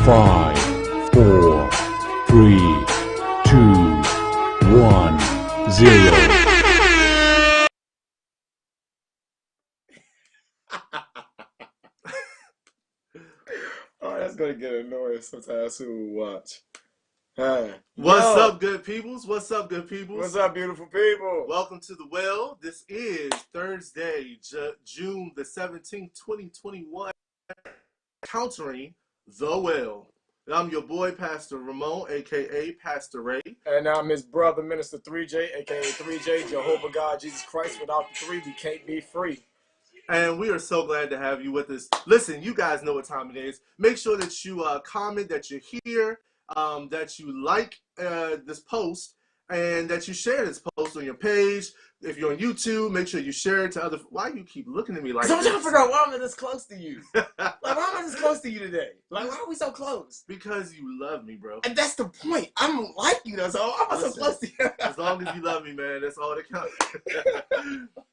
5, 4, 3, 2, 1, 0. Oh, that's gonna get annoying sometimes who watch. Hi. What's up, good peoples? What's up, good peoples? What's up, beautiful people? Welcome to the Well. This is Thursday, June the 17th, 2021. Countering the Well. And I'm your boy, Pastor Raimon, a.k.a. Pastor Ray. And I'm his brother, Minister 3J, a.k.a. 3J, Jehovah God, Jesus Christ. Without the three, we can't be free. And we are so glad to have you with us. Listen, you guys know what time it is. Make sure that you comment that you're here, that you like this post, and that you share this post on your page. If you're on YouTube, make sure you share it to other. Why you keep looking at me like So I'm this? trying to figure out why I'm this close to you. Like, why am I this close to you today? Like, why are we so close? Because you love me, bro. And that's the point. I'm like you, though, so I'm so close to you. As long as you love me, man, that's all that counts.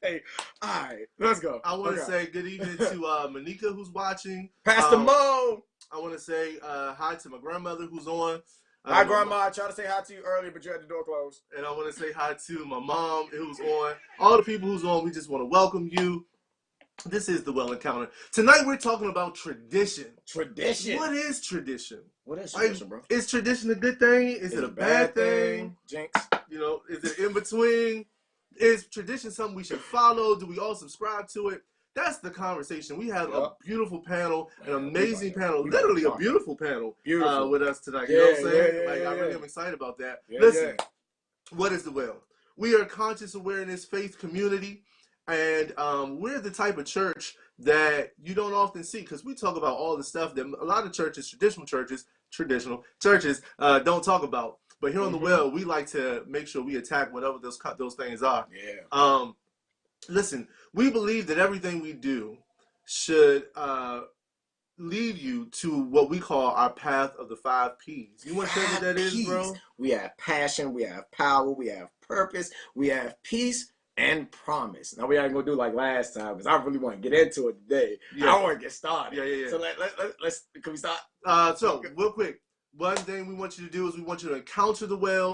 Hey, all right, let's go. I want to say good evening to Monika, who's watching. Pastor Mo. I want to say hi to my grandmother, who's on. Hi, Grandma. I tried to say hi to you earlier, but you had the door closed. And I want to say hi to my mom, who's on. All the people who's on, we just want to welcome you. This is the Well Encounter. Tonight, we're talking about tradition. Tradition? What is tradition? What is tradition, bro? Is tradition a good thing? Is it a bad thing? Jinx. You know, is it in between? Is tradition something we should follow? Do we all subscribe to it? That's the conversation. We have a beautiful panel, an amazing panel, literally a beautiful panel with us tonight. You know what I'm saying? I really am excited about that. Listen, what is the Well? We are a conscious awareness faith community, and we're the type of church that you don't often see because we talk about all the stuff that a lot of churches, traditional churches, don't talk about. But here on the Well, we like to make sure we attack whatever those things are. Yeah. Listen, we believe that everything we do should lead you to what we call our path of the 5 P's. You want to tell me what that is, bro? We have passion, we have power, we have purpose, we have peace, and promise. Now, we ain't going to do like last time because I really want to get into it today. Yeah. I want to get started. Yeah. So let's can we start? So, real quick. One thing we want you to do is we want you to encounter the Well,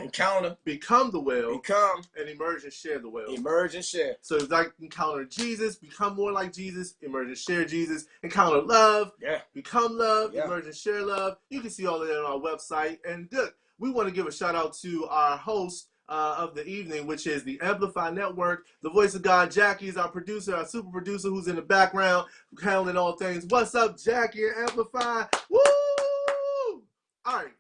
become the Well, and emerge and share the Well. Emerge and share. So it's like encounter Jesus, become more like Jesus, emerge and share Jesus, encounter love, become love, emerge and share love. You can see all of that on our website. And look, we want to give a shout out to our host of the evening, which is the Amplify Network. The voice of God, Jackie, is our producer, our super producer who's in the background, handling all things. What's up, Jackie and Amplify? Woo! All right,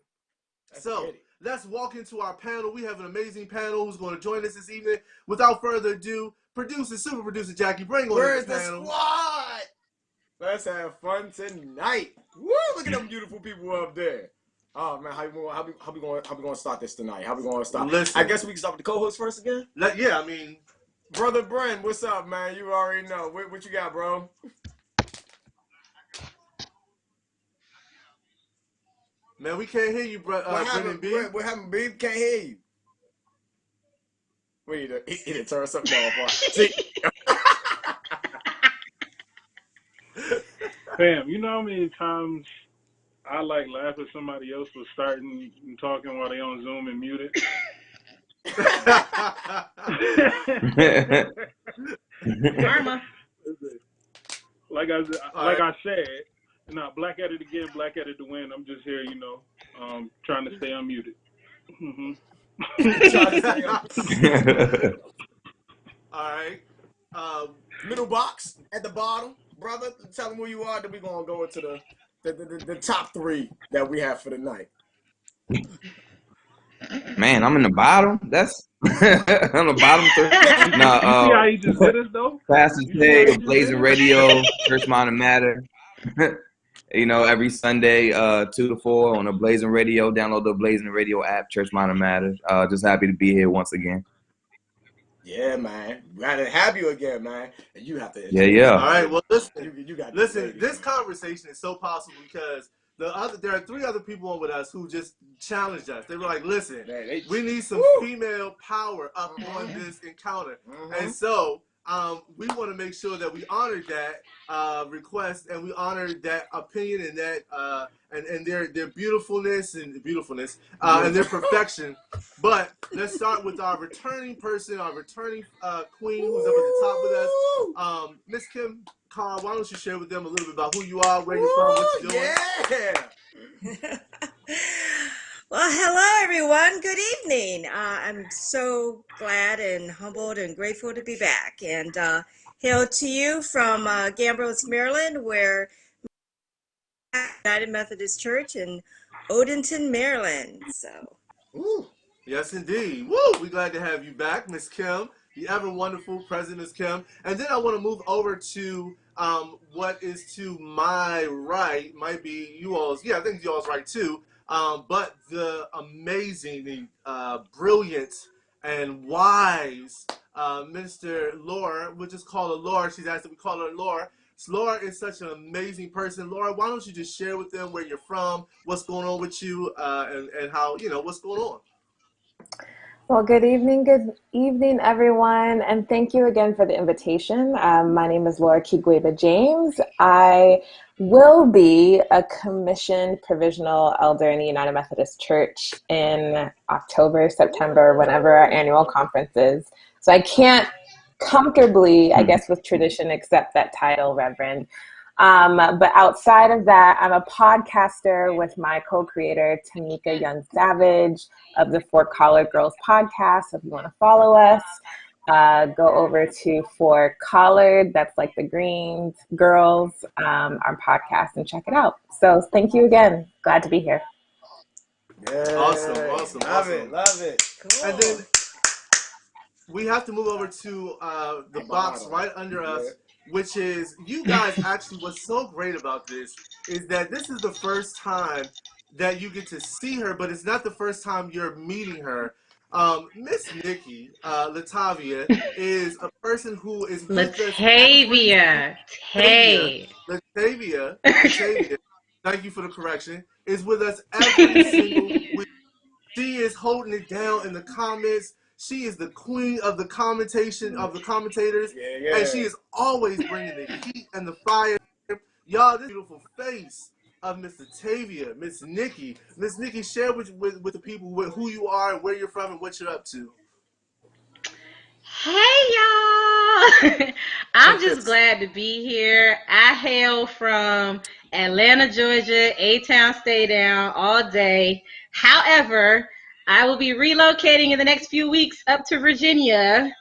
so let's walk into our panel. We have an amazing panel who's going to join us this evening. Without further ado, super producer Jackie, bring on Where's this the panel. Squad? Let's have fun tonight. Woo! Look at them beautiful people up there. Oh man, how we going to start this tonight? How we going to start? Listen, I guess we can start with the co-host first again. Yeah, I mean, brother Brennen, what's up, man? You already know what you got, bro. Man, we can't hear you, Brennen B. What happened, B? Can't hear you. Wait, he didn't turn something off. See? Fam, you know how many times I laugh at somebody else for starting and talking while they on Zoom and muted? Karma. Like I said. Nah, black at it again, black at it to win. I'm just here, trying to stay unmuted. All right. Middle box at the bottom. Brother, tell them who you are, then we're going to go into the top 3 that we have for the night. Man, I'm in the bottom. That's I'm the bottom 3. You see how he just did us, though? Pastor Tay, Blazing Radio, Church Mind and Matter. Every Sunday, 2 to 4 on the Blazing Radio. Download the Blazing Radio app, Church Mind and Matter. Just happy to be here once again. Yeah, man. Glad to have you again, man. And you have to. Yeah. All right. Well, listen. Listen. This conversation is so possible because there are 3 other people on with us who just challenged us. They were like, "Listen, we need some female power up on this encounter." And so we want to make sure that we honor that request and we honor that opinion and that and their beautifulness and their perfection. But let's start with our returning person, our returning queen who's up at the top with us. Miss Kim Carr, why don't you share with them a little bit about who you are, where you're from, what you're doing? Yeah. Well, hello, everyone. Good evening. I'm so glad and humbled and grateful to be back. And hail to you from Gambros, Maryland, where United Methodist Church in Odenton, Maryland. So. Ooh. Yes, indeed. Woo! We're glad to have you back, Miss Kim, the ever wonderful President Miss Kim. And then I want to move over to what is to my right, might be you all's, I think you all's right too. But the amazing, brilliant, and wise Minister Laura, we'll just call her Laura. She's asked that we call her Laura. Laura is such an amazing person. Laura, why don't you just share with them where you're from, what's going on with you, and how, what's going on? Well, good evening, everyone, and thank you again for the invitation. My name is Laura Kigueva James. I will be a commissioned provisional elder in the United Methodist Church in October, September, whenever our annual conference is. So I can't comfortably, I guess, with tradition, accept that title, Reverend. But outside of that, I'm a podcaster with my co-creator, Tamika Young Savage of the For Collared Girls podcast. So if you want to follow us, go over to For Collared, that's like the Green Girls, our podcast, and check it out. So thank you again. Glad to be here. Yay. Awesome. Love it. Cool. And then we have to move over to the box right under us, which is, you guys actually, what's so great about this is that this is the first time that you get to see her, but it's not the first time you're meeting her. Miss Nikki, Latavia, is a person who is with Latavia. Latavia, thank you for the correction, is with us every single week. She is holding it down in the comments. She is the queen of the commentators, and she is always bringing the heat and the fire. Y'all, this beautiful face of Miss Latavia, Miss Nikki. Miss Nikki, share with the people who you are, and where you're from, and what you're up to. Hey, y'all. I'm just glad to be here. I hail from Atlanta, Georgia, A-Town, stay down all day. However, I will be relocating in the next few weeks up to Virginia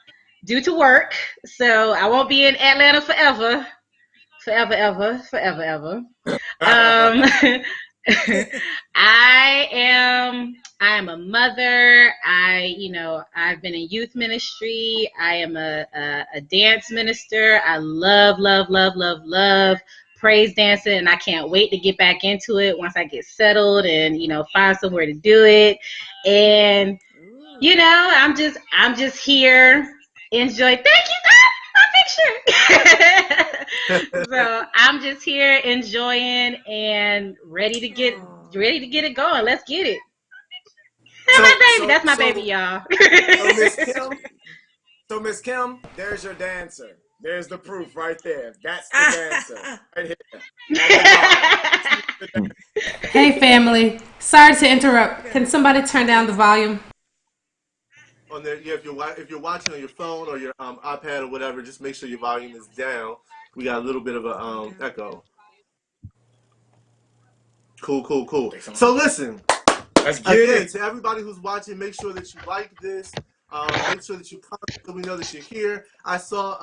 due to work. So I won't be in Atlanta forever. I am a mother. I've been in youth ministry. I am a dance minister. I love praise dancing, and I can't wait to get back into it once I get settled and find somewhere to do it. And I'm just here. Enjoy. Thank you, my picture. So I'm just here enjoying and ready to get it going. Let's get it. That's my baby, y'all. So Miss Kim, there's your dancer. There's the proof right there. That's the dancer right here. Hey family, sorry to interrupt. Can somebody turn down the volume? On there, if you're watching on your phone or your iPad or whatever, just make sure your volume is down. We got a little bit of a echo. Cool. So listen, again, to everybody who's watching, make sure that you like this. Make sure that you comment so we know that you're here. I saw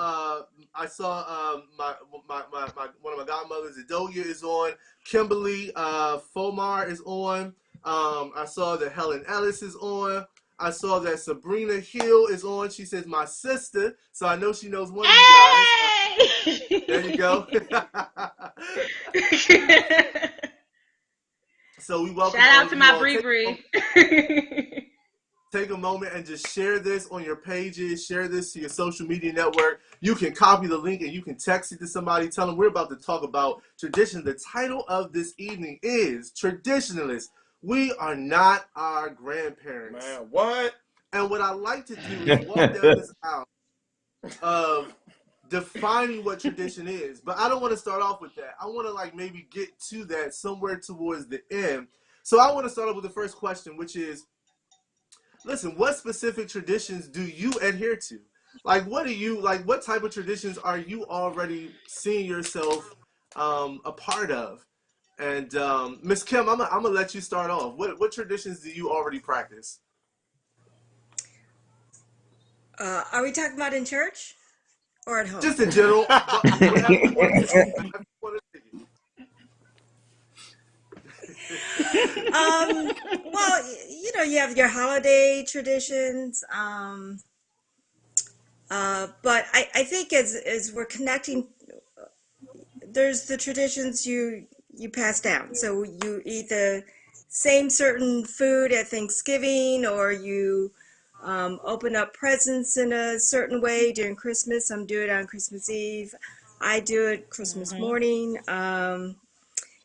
my one of my godmothers, Adolia, is on. Kimberly Fomar is on. I saw that Helen Ellis is on. I saw that Sabrina Hill is on. She says my sister, so I know she knows one of you guys. There you go. So we welcome. Shout out to my Bree. Take a moment and just share this on your pages. Share this to your social media network. You can copy the link and you can text it to somebody. Tell them we're about to talk about tradition. The title of this evening is Traditionalist. We are not our grandparents. Man, what? And what I like to do is walk down this aisle of defining what tradition is. But I don't want to start off with that. I want to like maybe get to that somewhere towards the end. So I want to start off with the first question, which is, listen, what specific traditions do you adhere to? Like, what type of traditions are you already seeing yourself a part of? And Miss Kim, I'm gonna let you start off. What traditions do you already practice? Are we talking about in church or at home? Just in general, but whatever you want to say. Whatever you want to say. Well, you have your holiday traditions, but I think as we're connecting, there's the traditions you pass down. So you eat the same certain food at Thanksgiving, or you open up presents in a certain way during Christmas. Some do it on Christmas Eve. I do it Christmas morning.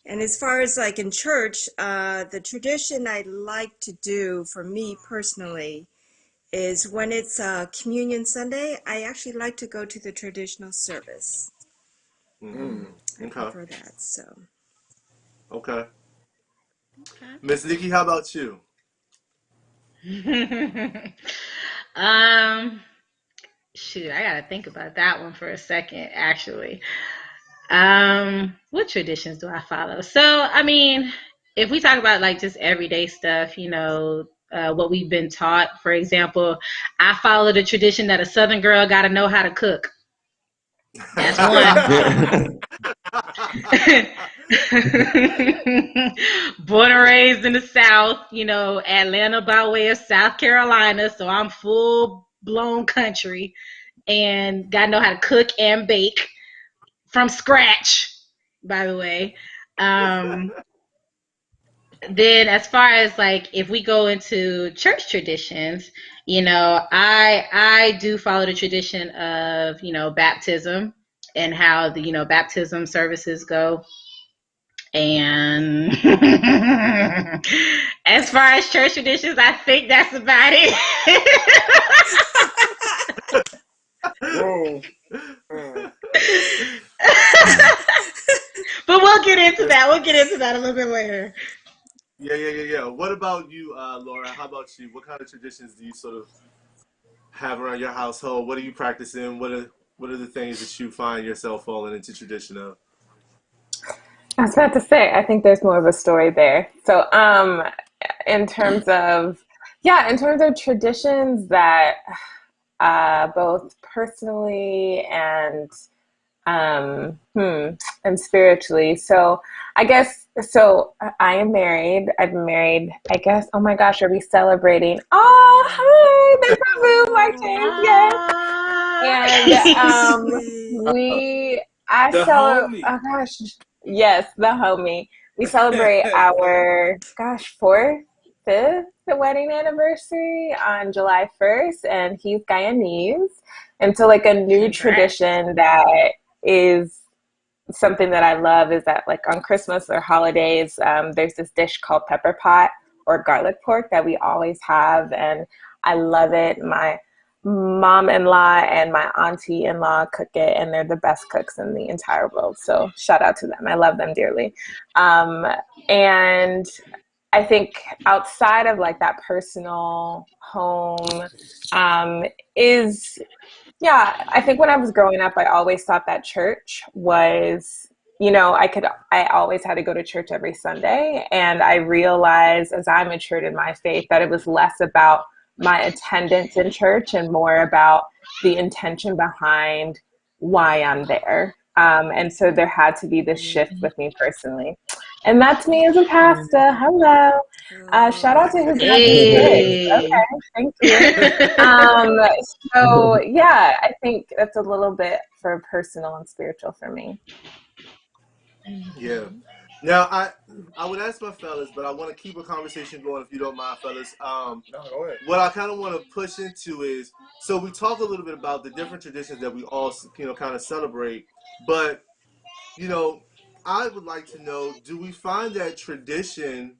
And as far as like in church, the tradition I like to do for me personally is when it's Communion Sunday, I actually like to go to the traditional service. I prefer that. So. Okay. Miss Nikki, how about you? Shoot, I gotta think about that one for a second, actually. What traditions do I follow? So, I mean, if we talk about like just everyday stuff, what we've been taught, for example, I follow the tradition that a Southern girl got to know how to cook. That's one. Born and raised in the South, Atlanta by way of South Carolina, so I'm full blown country and got to know how to cook and bake from scratch, by the way. Then as far as like if we go into church traditions, I do follow the tradition of, baptism and how the, baptism services go. And as far as church traditions, I think that's about it. Whoa. But we'll get into that. We'll get into that a little bit later. Yeah. What about you, Laura? How about you? What kind of traditions do you sort of have around your household? What are you practicing? What are the things that you find yourself falling into tradition of? I was about to say, I think there's more of a story there. So, in terms of, traditions that both personally and spiritually. So, I guess, I am married. I've been married, I guess, oh my gosh, are we celebrating? Oh, hi, there's my boo, Martins, yes. And The homie. oh gosh, yes, the homie. We celebrate our, fifth wedding anniversary on July 1st, and he's Guyanese. And so, like, a new tradition that is something that I love is that, like, on Christmas or holidays, there's this dish called pepper pot or garlic pork that we always have, and I love it. My mom-in-law and my auntie-in-law cook it, and they're the best cooks in the entire world. So shout out to them. I love them dearly. And I think outside of like that personal home I think when I was growing up, I always thought that church was, I always had to go to church every Sunday. And I realized as I matured in my faith that it was less about my attendance in church and more about the intention behind why I'm there. And so there had to be this shift with me personally. And that's me as a pastor. Hello. Shout out to his kids. Okay, thank you. So yeah, I think that's a little bit for personal and spiritual for me. Yeah. Now I would ask my fellas, but I want to keep a conversation going if you don't mind, fellas. No, go ahead. What I kind of want to push into is, so we talked a little bit about the different traditions that we all, kind of celebrate, but I would like to know, do we find that tradition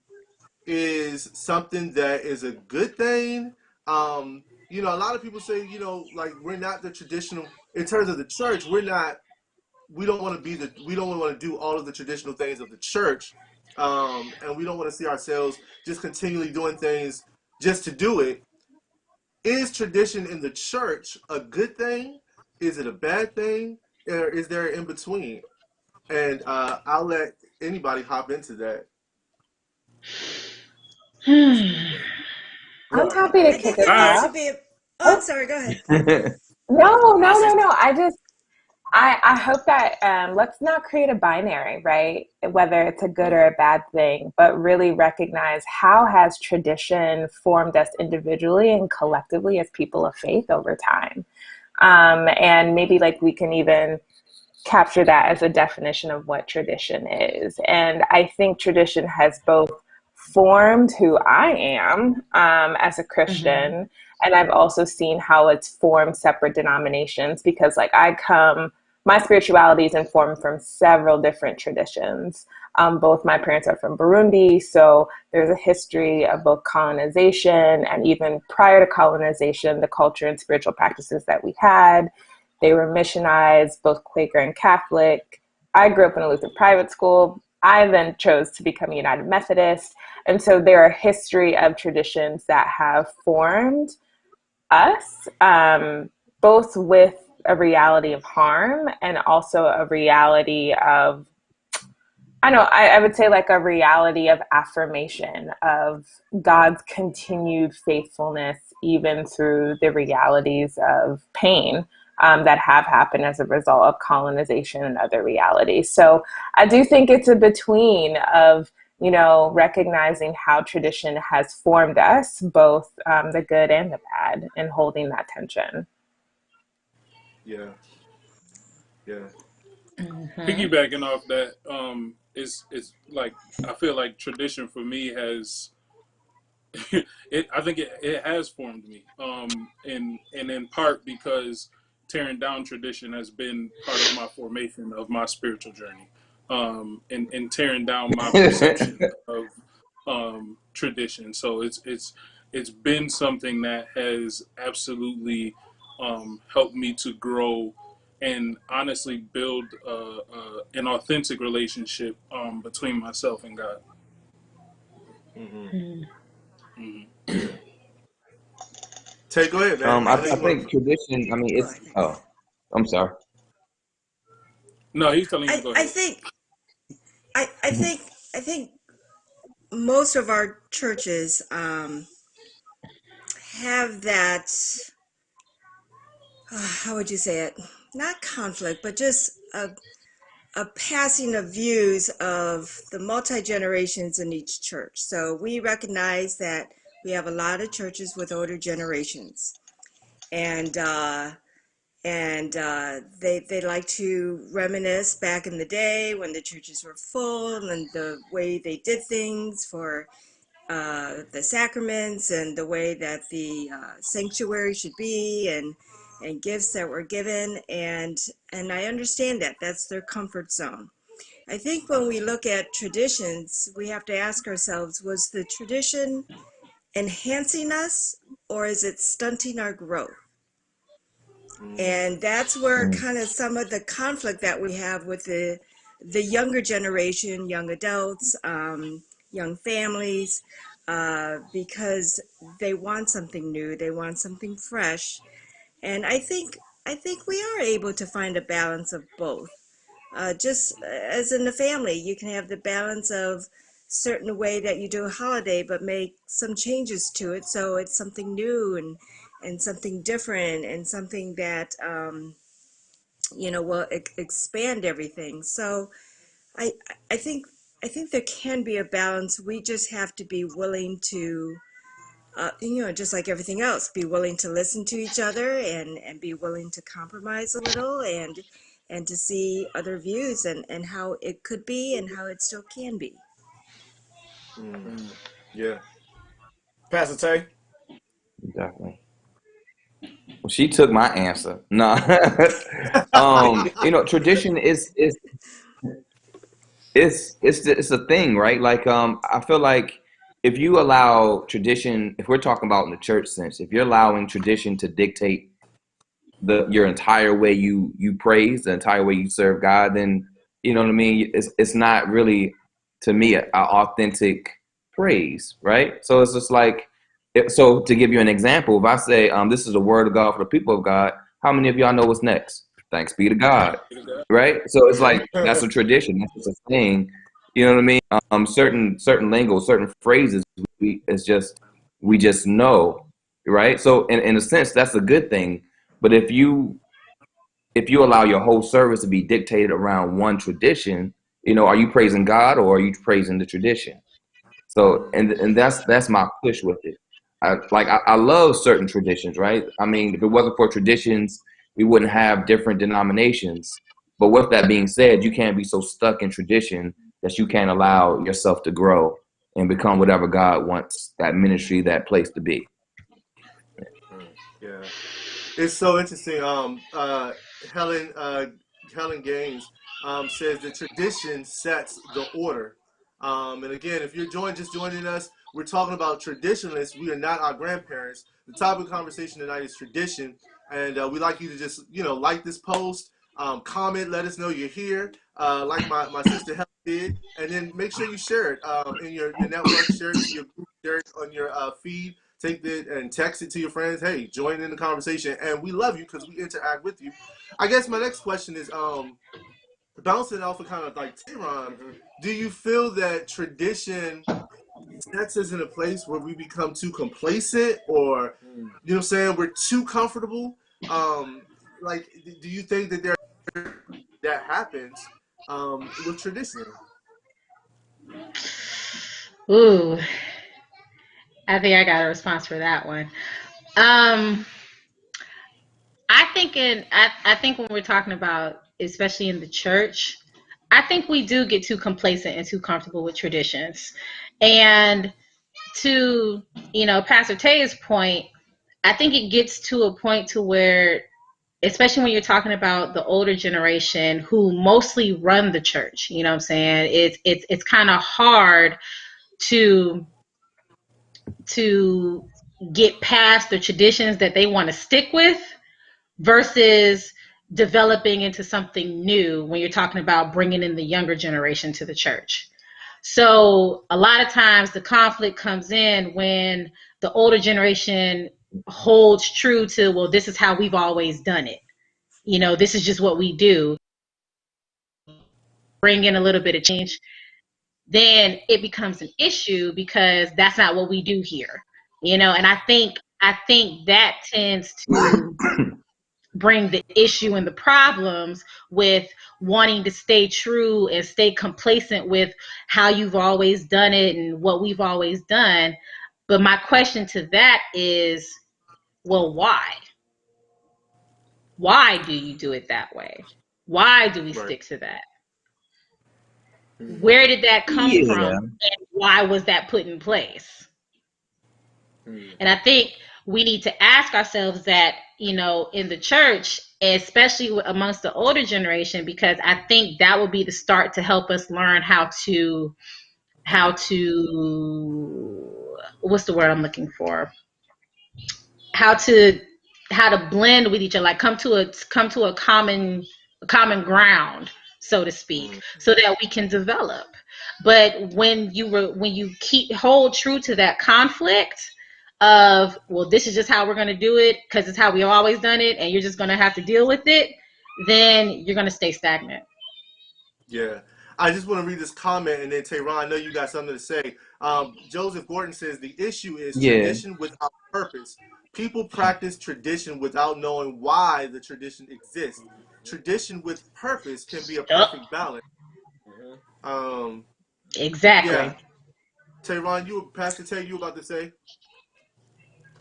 is something that is a good thing? A lot of people say, like, we're not the traditional in terms of the church, we don't want to do all of the traditional things of the church, and we don't want to see ourselves just continually doing things just to do it. Is tradition in the church a good thing? Is it a bad thing? Or is there an in between? And I'll let anybody hop into that. That's a good question. Go I'm ahead, happy to I kick think us there All right. needs to off. be a. Oh, I'm Oh, sorry. Go ahead. no. I hope that let's not create a binary, right? Whether it's a good or a bad thing, but really recognize how has tradition formed us individually and collectively as people of faith over time. And maybe like we can even capture that as a definition of what tradition is. And I think tradition has both formed who I am as a Christian, and I've also seen how it's formed separate denominations because, like, my spirituality is informed from several different traditions. Both my parents are from Burundi, so there's a history of both colonization and even prior to colonization, the culture and spiritual practices that we had. They were missionized, both Quaker and Catholic. I grew up in a Lutheran private school. I then chose to become a United Methodist. And so there are a history of traditions that have formed us, both with a reality of harm and also a reality of, I would say like a reality of affirmation of God's continued faithfulness, even through the realities of pain that have happened as a result of colonization and other realities. So I do think it's a between of, recognizing how tradition has formed us, both the good and the bad, and holding that tension. Yeah, yeah. Piggybacking off that, it's like I feel like tradition for me has I think it has formed me, and in part because tearing down tradition has been part of my formation of my spiritual journey, and tearing down my perception of tradition. So it's been something that has absolutely helped me to grow and honestly build an authentic relationship between myself and God. Mm-hmm. Yeah. Tay, go ahead, man. I know I you want think to. tradition. I mean, Go it's. ahead. Oh, I'm sorry. No, he's telling you to I, go I ahead. think I think most of our churches have that. How would you say it? Not conflict, but just a passing of views of the multi generations in each church. So we recognize that we have a lot of churches with older generations, and they like to reminisce back in the day when the churches were full and the way they did things for the sacraments and the way that the sanctuary should be and gifts that were given, and I understand that that's their comfort zone. I think when we look at traditions, we have to ask ourselves, was the tradition enhancing us or is it stunting our growth? And that's where kind of some of the conflict that we have with the younger generation, young adults, young families, because they want something new, they want something fresh, and I think we are able to find a balance of both. Just as in the family, you can have the balance of certain way that you do a holiday, but make some changes to it so it's something new and something different and something that will expand everything. So I I think I think there can be a balance. We just have to be willing to just like everything else, be willing to listen to each other and be willing to compromise a little and to see other views and how it could be and how it still can be. Yeah. Pastor Tay. Definitely. Well, she took my answer. No. Tradition it's a thing, right? Like I feel like if you allow tradition, if we're talking about in the church sense, if you're allowing tradition to dictate your entire way you praise, the entire way you serve God, then you know what I mean. It's not really, to me, an authentic praise, right? So it's just like, so to give you an example, if I say, this is a word of God for the people of God, how many of y'all know what's next? Thanks be to God, right? So it's like, that's a tradition, that's just a thing, you know what I mean? Certain lingo, certain phrases, we just know, right? So in a sense, that's a good thing. But if you allow your whole service to be dictated around one tradition, are you praising God or are you praising the tradition? So, and that's my push with it. I love certain traditions, right? I mean, if it wasn't for traditions, we wouldn't have different denominations. But with that being said, you can't be so stuck in tradition that you can't allow yourself to grow and become whatever God wants that ministry, that place to be. Yeah, it's so interesting. Helen Helen Gaines says the tradition sets the order. And again, if you're just joining us, we're talking about traditionalists. We are not our grandparents. The topic of conversation tonight is tradition, and we'd like you to just like this post, comment, let us know you're here, like my sister Helen did, and then make sure you share it in your network, share it to your group, share it on your feed. Take it and text it to your friends. Hey, join in the conversation, and we love you because we interact with you. I guess my next question is bouncing off of kind of like Tehran. Do you feel that tradition sets us in a place where we become too complacent, or you know what I'm saying, we're too comfortable? Like, do you think that that happens with tradition? Ooh, I think I got a response for that one. I think when we're talking about, especially in the church, I think we do get too complacent and too comfortable with traditions. And to, Pastor Tay's point, I think it gets to a point to where, especially when you're talking about the older generation who mostly run the church, you know what I'm saying? It's kind of hard to get past the traditions that they want to stick with versus developing into something new when you're talking about bringing in the younger generation to the church. So a lot of times the conflict comes in when the older generation holds true to, well, this is how we've always done it. This is just what we do. Bring in a little bit of change, then it becomes an issue because that's not what we do here. And I think that tends to bring the issue and the problems with wanting to stay true and stay complacent with how you've always done it and what we've always done. But my question to that is, well, why? Why do you do it that way? Why do we stick to that? Where did that come from? And why was that put in place? And I think we need to ask ourselves that, in the church, especially amongst the older generation, because I think that will be the start to help us learn how to what's the word I'm looking for? How to blend with each other, like come to a common ground, so to speak, so that we can develop. But when you hold true to that conflict of, well, this is just how we're going to do it because it's how we always done it, and you're just going to have to deal with it, then you're going to stay stagnant. Yeah. I just want to read this comment, and then Tehran, I know you got something to say. Joseph Gordon says the issue is tradition without purpose. People practice tradition without knowing why the tradition exists. Tradition with purpose can be a perfect balance. Exactly. Yeah. Tehran, Pastor Tay, you about to say?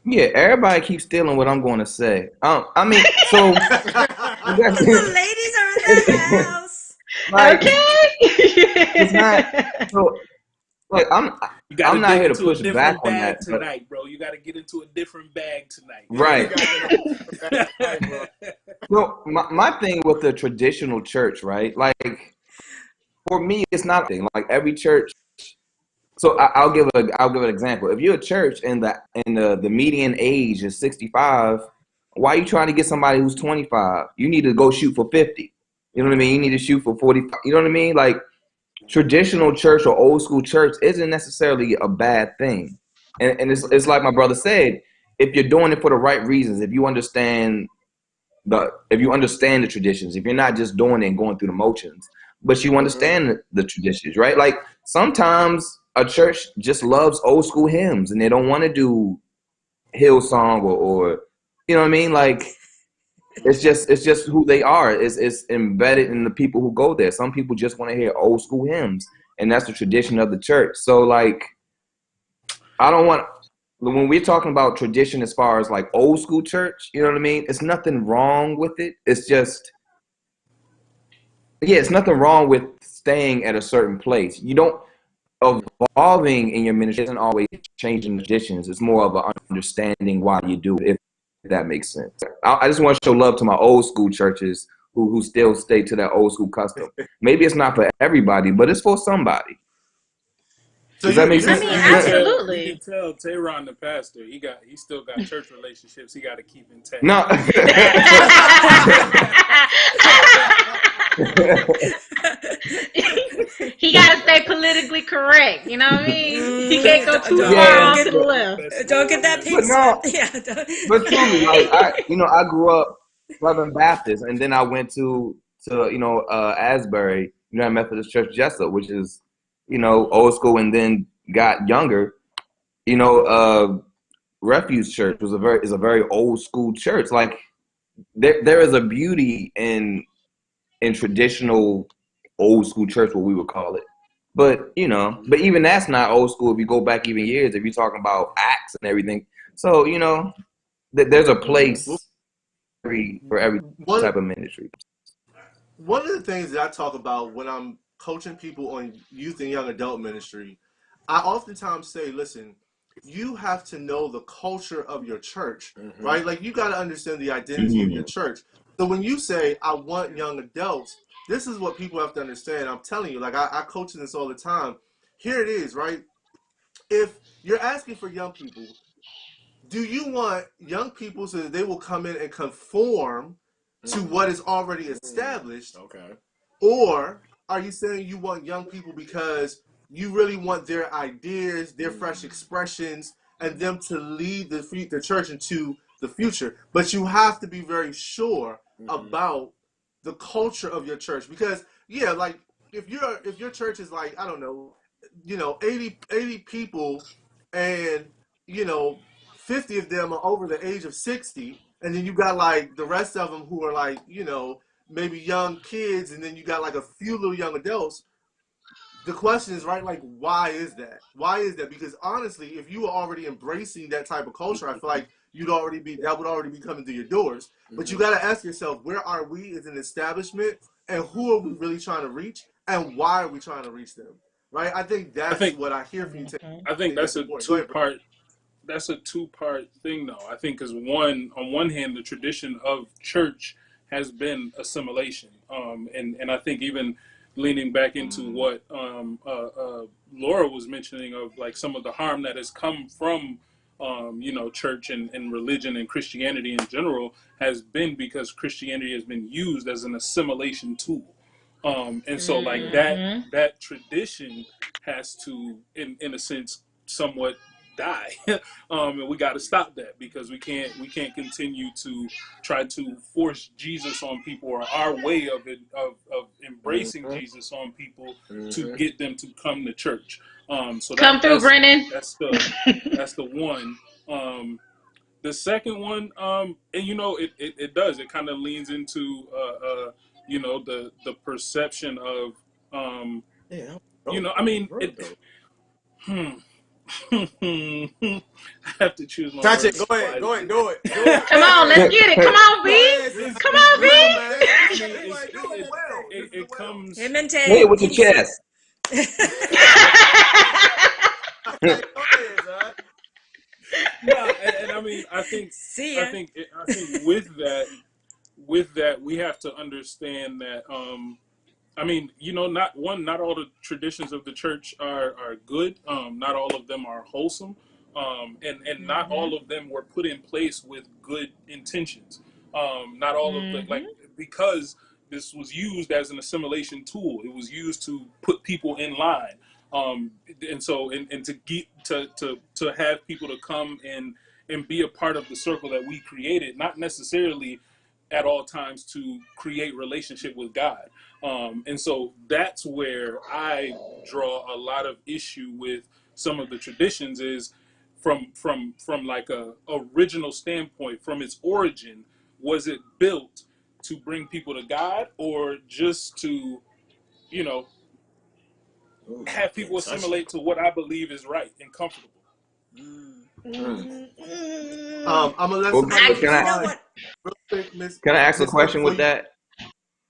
Yeah, everybody keeps stealing what I'm going to say. I mean, so the ladies are in the house. Like, okay. It's not so. Like, I'm not here to push back on that tonight, bro. You got to get into a different bag tonight. Right. So my thing with the traditional church, right? Like, for me, it's not a thing. Like, every church. So I'll give an example. If you're a church and the median age is 65, why are you trying to get somebody who's 25? You need to go shoot for 50. You know what I mean? You need to shoot for 45. You know what I mean? Like, traditional church or old school church isn't necessarily a bad thing. And it's like my brother said, if you're doing it for the right reasons, if you understand the traditions, if you're not just doing it and going through the motions, but you understand the traditions, right? Like, sometimes a church just loves old school hymns and they don't want to do Hillsong or you know what I mean? Like, it's just who they are. It's embedded in the people who go there. Some people just want to hear old school hymns, and that's the tradition of the church. So, like, I don't want, when we're talking about tradition as far as like old school church, you know what I mean? It's nothing wrong with it. It's just, it's nothing wrong with staying at a certain place. You don't, evolving in your ministry isn't always changing traditions. It's more of an understanding why you do it, if that makes sense. I just want to show love to my old school churches who still stay to that old school custom. Maybe it's not for everybody, but it's for somebody. So Does that make sense? I mean, absolutely. You can tell Tehran, the pastor, he still got church relationships he got to keep intact. No. He got to stay politically correct. You know what I mean? He can't go too far off to the left. Don't get that pink no, slip. but truly, like, I grew up Southern Baptist, and then I went to Asbury, United Methodist Church Jessup, which is, old school, and then got younger. Refuge Church is a very old school church. Like, there is a beauty in traditional old school church, what we would call it. But even that's not old school if you go back even years, if you're talking about Acts and everything. So, there's a place for every type of ministry. One of the things that I talk about when I'm coaching people on youth and young adult ministry, I oftentimes say, listen, you have to know the culture of your church, right? Like, you got to understand the identity of your church. So when you say, I want young adults, this is what people have to understand. I'm telling you, like, I coach this all the time. Here it is, right? If you're asking for young people, do you want young people so that they will come in and conform to what is already established? Okay. Or are you saying you want young people because you really want their ideas, their fresh expressions, and them to lead the church into the future? But you have to be very sure about the culture of your church, because like, if your church is like, I don't know, 80 people, and 50 of them are over the age of 60, and then you got like the rest of them who are like, maybe young kids, and then you got like a few little young adults. The question is, right, like, why is that? Why is that? Because honestly, if you were already embracing that type of culture, I feel like that would already be coming through your doors. But you got to ask yourself, where are we as an establishment, and who are we really trying to reach, and why are we trying to reach them? Right? I think what I hear from you. I think that's a two-part. That's a two-part thing, though. I think, because on one hand, the tradition of church has been assimilation, and I think even leaning back into what Laura was mentioning of, like, some of the harm that has come from church and religion and Christianity in general has been because Christianity has been used as an assimilation tool. And so, like, that tradition has to, in a sense, somewhat die. And we got to stop that, because we can't continue to try to force Jesus on people, or our way of embracing Jesus on people, to get them to come to church. So come through, Brennan. That's the one. The second one, and it does. It kind of leans into the perception of I mean I have to choose my Touch words. it. Go ahead, do it. Come on, let's get it. Come on, B. Come on, B. It comes. Him and Say it with your chest. No, and I mean, I think with that, we have to understand that. I mean, not all the traditions of the church are good. Not all of them are wholesome. and not all of them were put in place with good intentions. Not all of the because this was used as an assimilation tool. It was used to put people in line, and so and to get to have people to come and be a part of the circle that we created, not necessarily at all times to create relationship with God. And so that's where I draw a lot of issue with some of the traditions is from like a original standpoint, from its origin, was it built to bring people to God or just to, have people assimilate to what I believe is right and comfortable? I'm gonna let somebody reply real quick, Miss. Can I ask a question with that?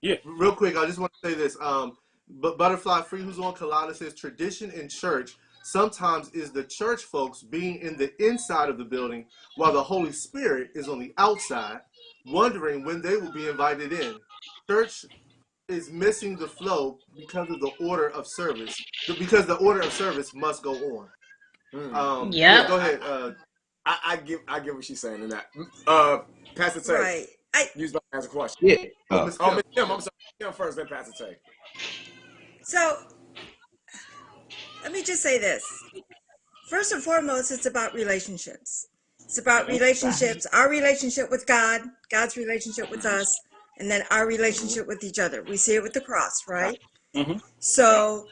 Yeah. Real quick, I just want to say this. But Butterfly Free, who's on Colada, says tradition in church sometimes is the church folks being in the inside of the building while the Holy Spirit is on the outside, wondering when they will be invited in. Church is missing the flow because of the order of service. Because the order of service must go on. Yeah, go ahead. I get what she's saying in that. Pastor Tay. Right. Use my as a question. Yeah. Miss Kim. I'm sorry. Kim first, then Pastor Tay. So let me just say this. First and foremost, it's about relationships. It's about relationships, our relationship with God, God's relationship with us, and then our relationship with each other. We see it with the cross, right? So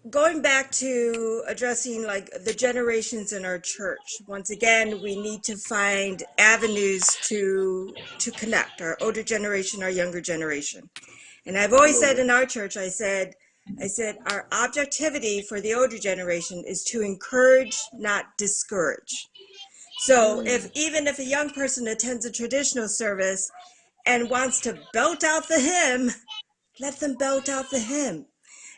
going back to addressing like the generations in our church, once again, we need to find avenues to connect our older generation, our younger generation. And I've always said in our church, I said our objectivity for the older generation is to encourage, not discourage. So even if a young person attends a traditional service and wants to belt out the hymn, let them belt out the hymn.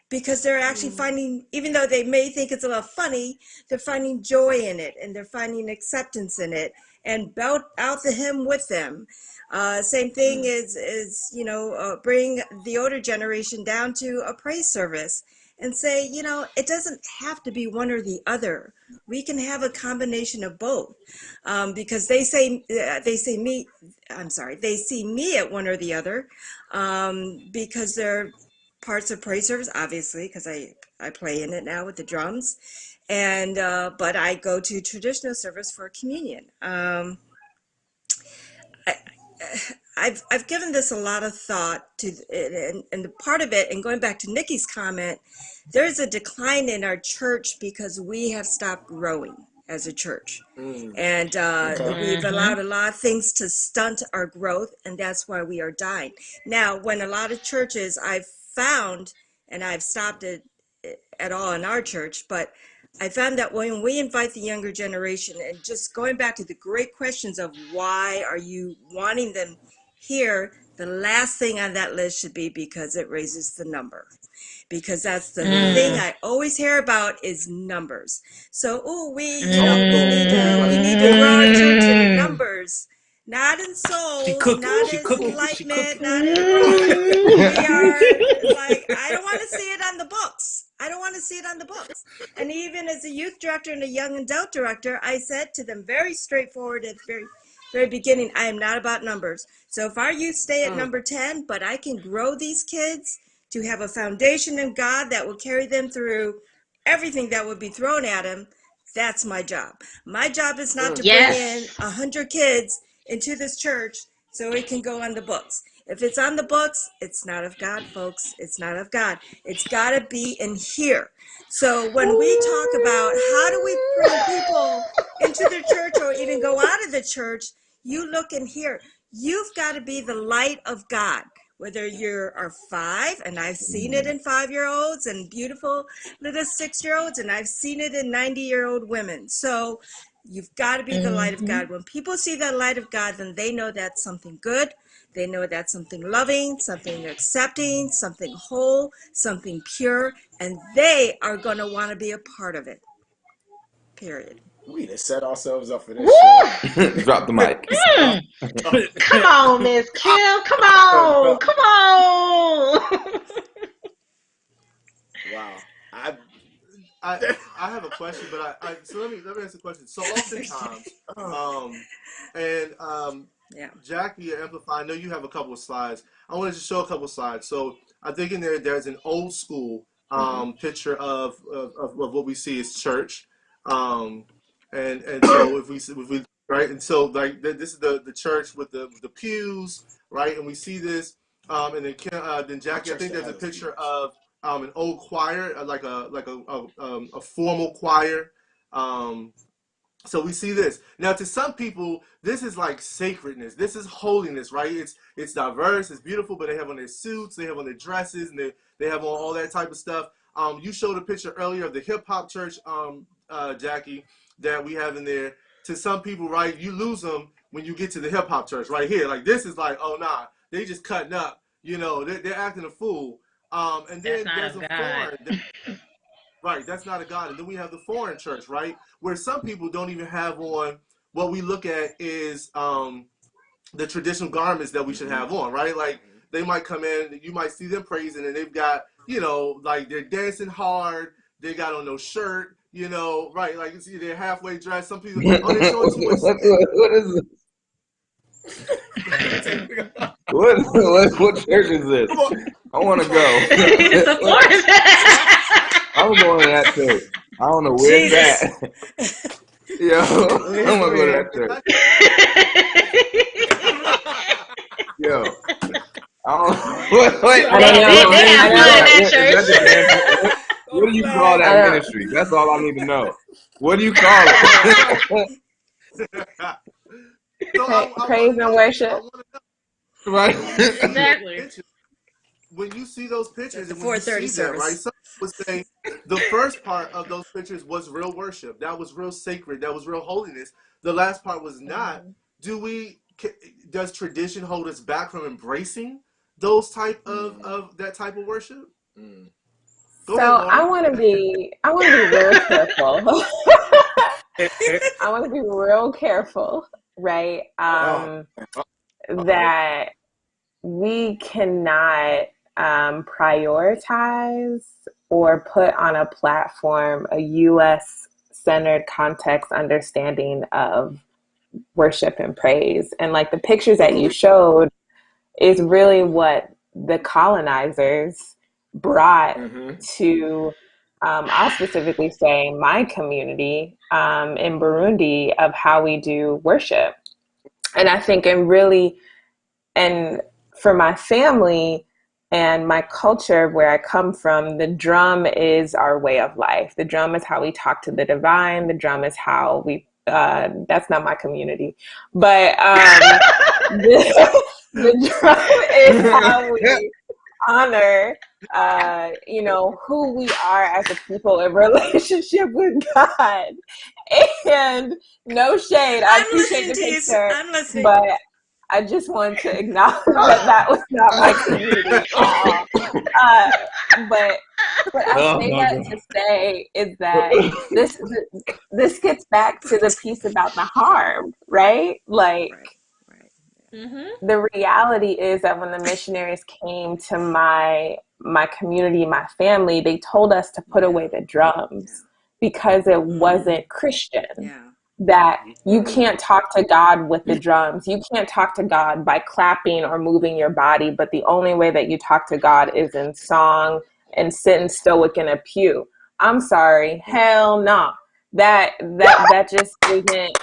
Because they're actually finding, even though they may think it's a little funny, they're finding joy in it and they're finding acceptance in it, and belt out the hymn with them. Same thing is bring the older generation down to a praise service and say, it doesn't have to be one or the other. We can have a combination of both, because they see me at one or the other, because they're parts of praise service, obviously, because I play in it now with the drums, and but I go to traditional service for communion. I've given this a lot of thought to, and the part of it, and going back to Nikki's comment, there's a decline in our church because we have stopped growing as a church, and we've allowed a lot of things to stunt our growth, and that's why we are dying. Now, when a lot of churches I've found, and I've stopped it at all in our church, but I found that when we invite the younger generation, and just going back to the great questions of why are you wanting them here, the last thing on that list should be because it raises the number. Because that's the thing I always hear about is numbers. So, we need to grow our church in numbers. Not in soul, not in enlightenment, not in growth. We are like, I don't want to see it on the books. And even as a youth director and a young adult director, I said to them very straightforward at the very, very beginning, I am not about numbers. So if our youth stay at number 10, but I can grow these kids to have a foundation in God that will carry them through everything that would be thrown at them, that's my job. My job is not to bring in 100 kids into this church so it can go on the books. If it's on the books, it's not of God, folks. It's not of God. It's got to be in here. So when we talk about how do we bring people into the church or even go out of the church, you look in here. You've got to be the light of God. Whether you are 5, and I've seen it in 5-year-olds and beautiful little 6-year-olds, and I've seen it in 90-year-old women. So you've got to be the light of God. When people see that light of God, then they know that's something good. They know that's something loving, something accepting, something whole, something pure, and they are going to want to be a part of it. Period. We just set ourselves up for this show. Drop the mic. Come on, Miss Kim. Come on. Wow. I have a question, but so let me ask the question. So oftentimes, Jackie Amplify, I know you have a couple of slides. I wanted to show a couple of slides. So I think in there's an old school picture of what we see as church, and so if we right, and so like this is the church with the pews, right, and we see this, and then Jackie, I think there's a picture of an old choir, like a formal choir. So we see this. Now, to some people, this is like sacredness. This is holiness, right? It's diverse, it's beautiful, but they have on their suits, they have on their dresses, and they have on all that type of stuff. You showed a picture earlier of the hip hop church, Jackie, that we have in there. To some people, right, you lose them when you get to the hip hop church right here. Like this is like, oh nah, they just cutting up. You know, they're acting a fool. And then there's a foreign. Right, that's not a God. And then we have the foreign church, right, where some people don't even have on what we look at is the traditional garments that we should have on, right? Like they might come in, you might see them praising, and they've got, you know, like they're dancing hard, they got on no shirt, you know, right? Like you see they're halfway dressed. Some people, oh, they're showing too much skin. What is this? What church is this? I want to go. I'm going to that church. I don't know where it's at. Yo, I'm going to go to that church. Yo. I don't know. They have fun at that church. What do you call that ministry? That's all I need to know. What do you call it? Praise and worship. Right. Exactly. When you see those pictures, the and when you 4:30 see that, right? Some would say the first part of those pictures was real worship. That was real sacred. That was real holiness. The last part was not. Does tradition hold us back from embracing those type of that type of worship? So I want to be real careful. I want to be real careful, right? That we cannot prioritize or put on a platform a U.S. centered context understanding of worship and praise. And like the pictures that you showed is really what the colonizers brought to, I'll specifically say my community in Burundi, of how we do worship. And I think and for my family and my culture, where I come from, the drum is our way of life. The drum is how we talk to the divine. The drum is how we, that's not my community, but the drum is how we honor, who we are as a people in relationship with God. And no shade, I appreciate the picture, I'm listening. but I just want to acknowledge that was not my community at all. But I say that to say is that this gets back to the piece about the harm, right? Like, the reality is that when the missionaries came to my community, my family, they told us to put away the drums because it wasn't Christian. That you can't talk to God with the drums. You can't talk to God by clapping or moving your body, but the only way that you talk to God is in song and sitting stoic in a pew. I'm sorry, hell no. That just isn't.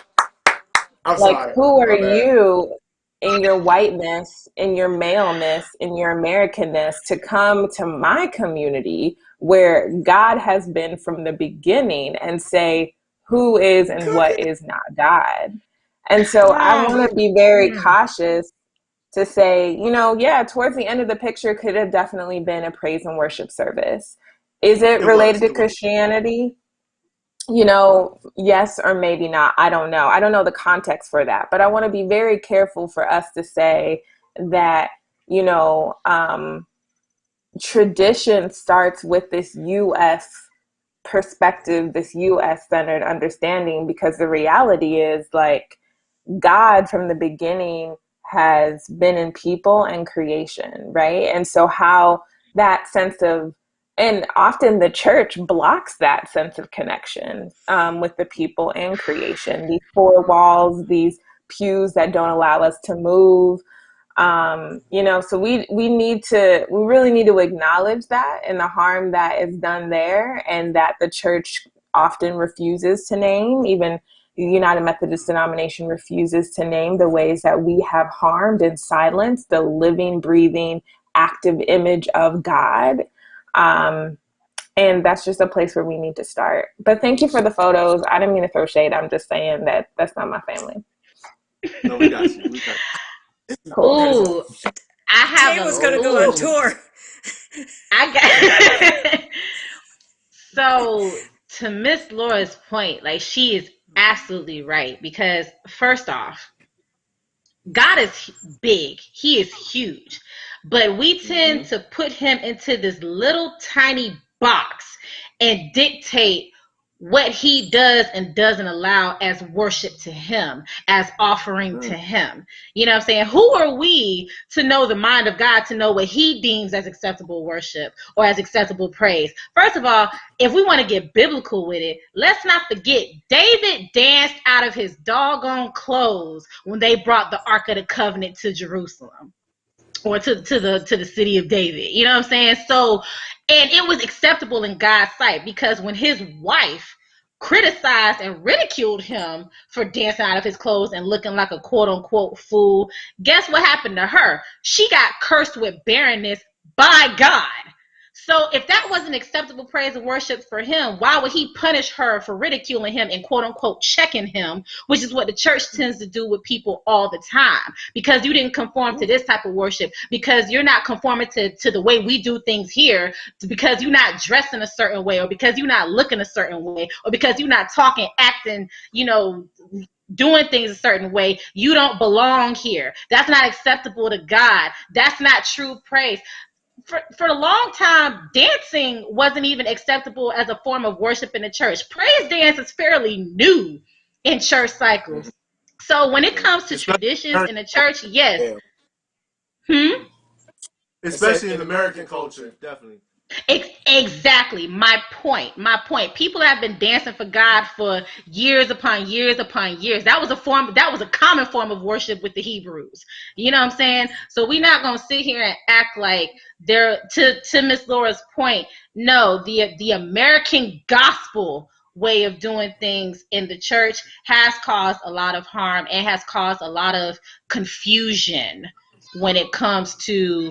Like, who are you in your whiteness, in your maleness, in your Americanness to come to my community where God has been from the beginning and say who is and what is not God? And so I want to be very cautious to say, towards the end of the picture could have definitely been a praise and worship service. Is it related to Christianity? Yes or maybe not. I don't know. I don't know the context for that, but I want to be very careful for us to say that, tradition starts with this U.S. perspective, this U.S. centered understanding, because the reality is, like, God from the beginning has been in people and creation, right? And so how that sense of And often the church blocks that sense of connection with the people and creation. These four walls, these pews that don't allow us to move. So we really need to acknowledge that and the harm that is done there, and that the church often refuses to name. Even the United Methodist denomination refuses to name the ways that we have harmed and silenced the living, breathing, active image of God. And that's just a place where we need to start. But thank you for the photos. I didn't mean to throw shade. I'm just saying that that's not my family. No, we got you. We got you. Cool. Ooh, I have Tay a. was gonna go on tour. I got. So to Miss Laura's point, like, she is absolutely right, because first off, God is big. He is huge. But we tend to put him into this little tiny box and dictate what he does and doesn't allow as worship to him, as offering to him. You know what I'm saying? Who are we to know the mind of God, to know what he deems as acceptable worship or as acceptable praise? First of all, if we want to get biblical with it, let's not forget David danced out of his doggone clothes when they brought the Ark of the Covenant to Jerusalem, or to the city of David. You know what I'm saying? So, and it was acceptable in God's sight, because when his wife criticized and ridiculed him for dancing out of his clothes and looking like a quote unquote fool, guess what happened to her? She got cursed with barrenness by God. So if that wasn't acceptable praise and worship for him, why would he punish her for ridiculing him and quote unquote checking him, which is what the church tends to do with people all the time? Because you didn't conform to this type of worship, because you're not conforming to the way we do things here, because you're not dressing a certain way, or because you're not looking a certain way, or because you're not talking, acting, doing things a certain way, you don't belong here. That's not acceptable to God. That's not true praise. For a long time, dancing wasn't even acceptable as a form of worship in the church. Praise dance is fairly new in church cycles. So when it comes to traditions in the church, yes. Especially in American culture, definitely. Exactly. My point. People have been dancing for God for years upon years upon years. That was a common form of worship with the Hebrews. You know what I'm saying? So we're not gonna sit here and act like they're, to Miss Laura's point. No, the American gospel way of doing things in the church has caused a lot of harm and has caused a lot of confusion when it comes to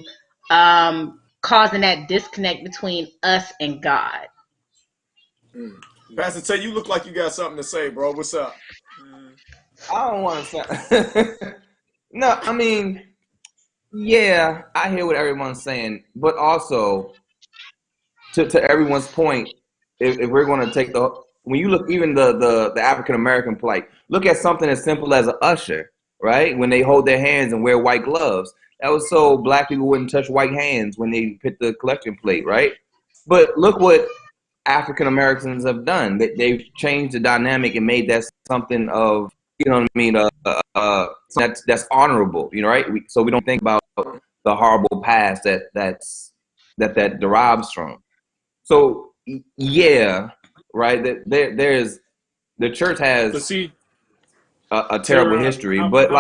causing that disconnect between us and God. Pastor Tay, you look like you got something to say, bro. What's up? I don't want to say. No, I mean, yeah, I hear what everyone's saying, but also to everyone's point, if we're going to take when you look, even the African American plight, look at something as simple as an usher, right? When they hold their hands and wear white gloves, that was so black people wouldn't touch white hands when they hit the collection plate, right? But look what African Americans have done. They've changed the dynamic and made that something of, you know what I mean, that's honorable, right? So we don't think about the horrible past that derives from. So yeah, right. There's the church has a terrible history, but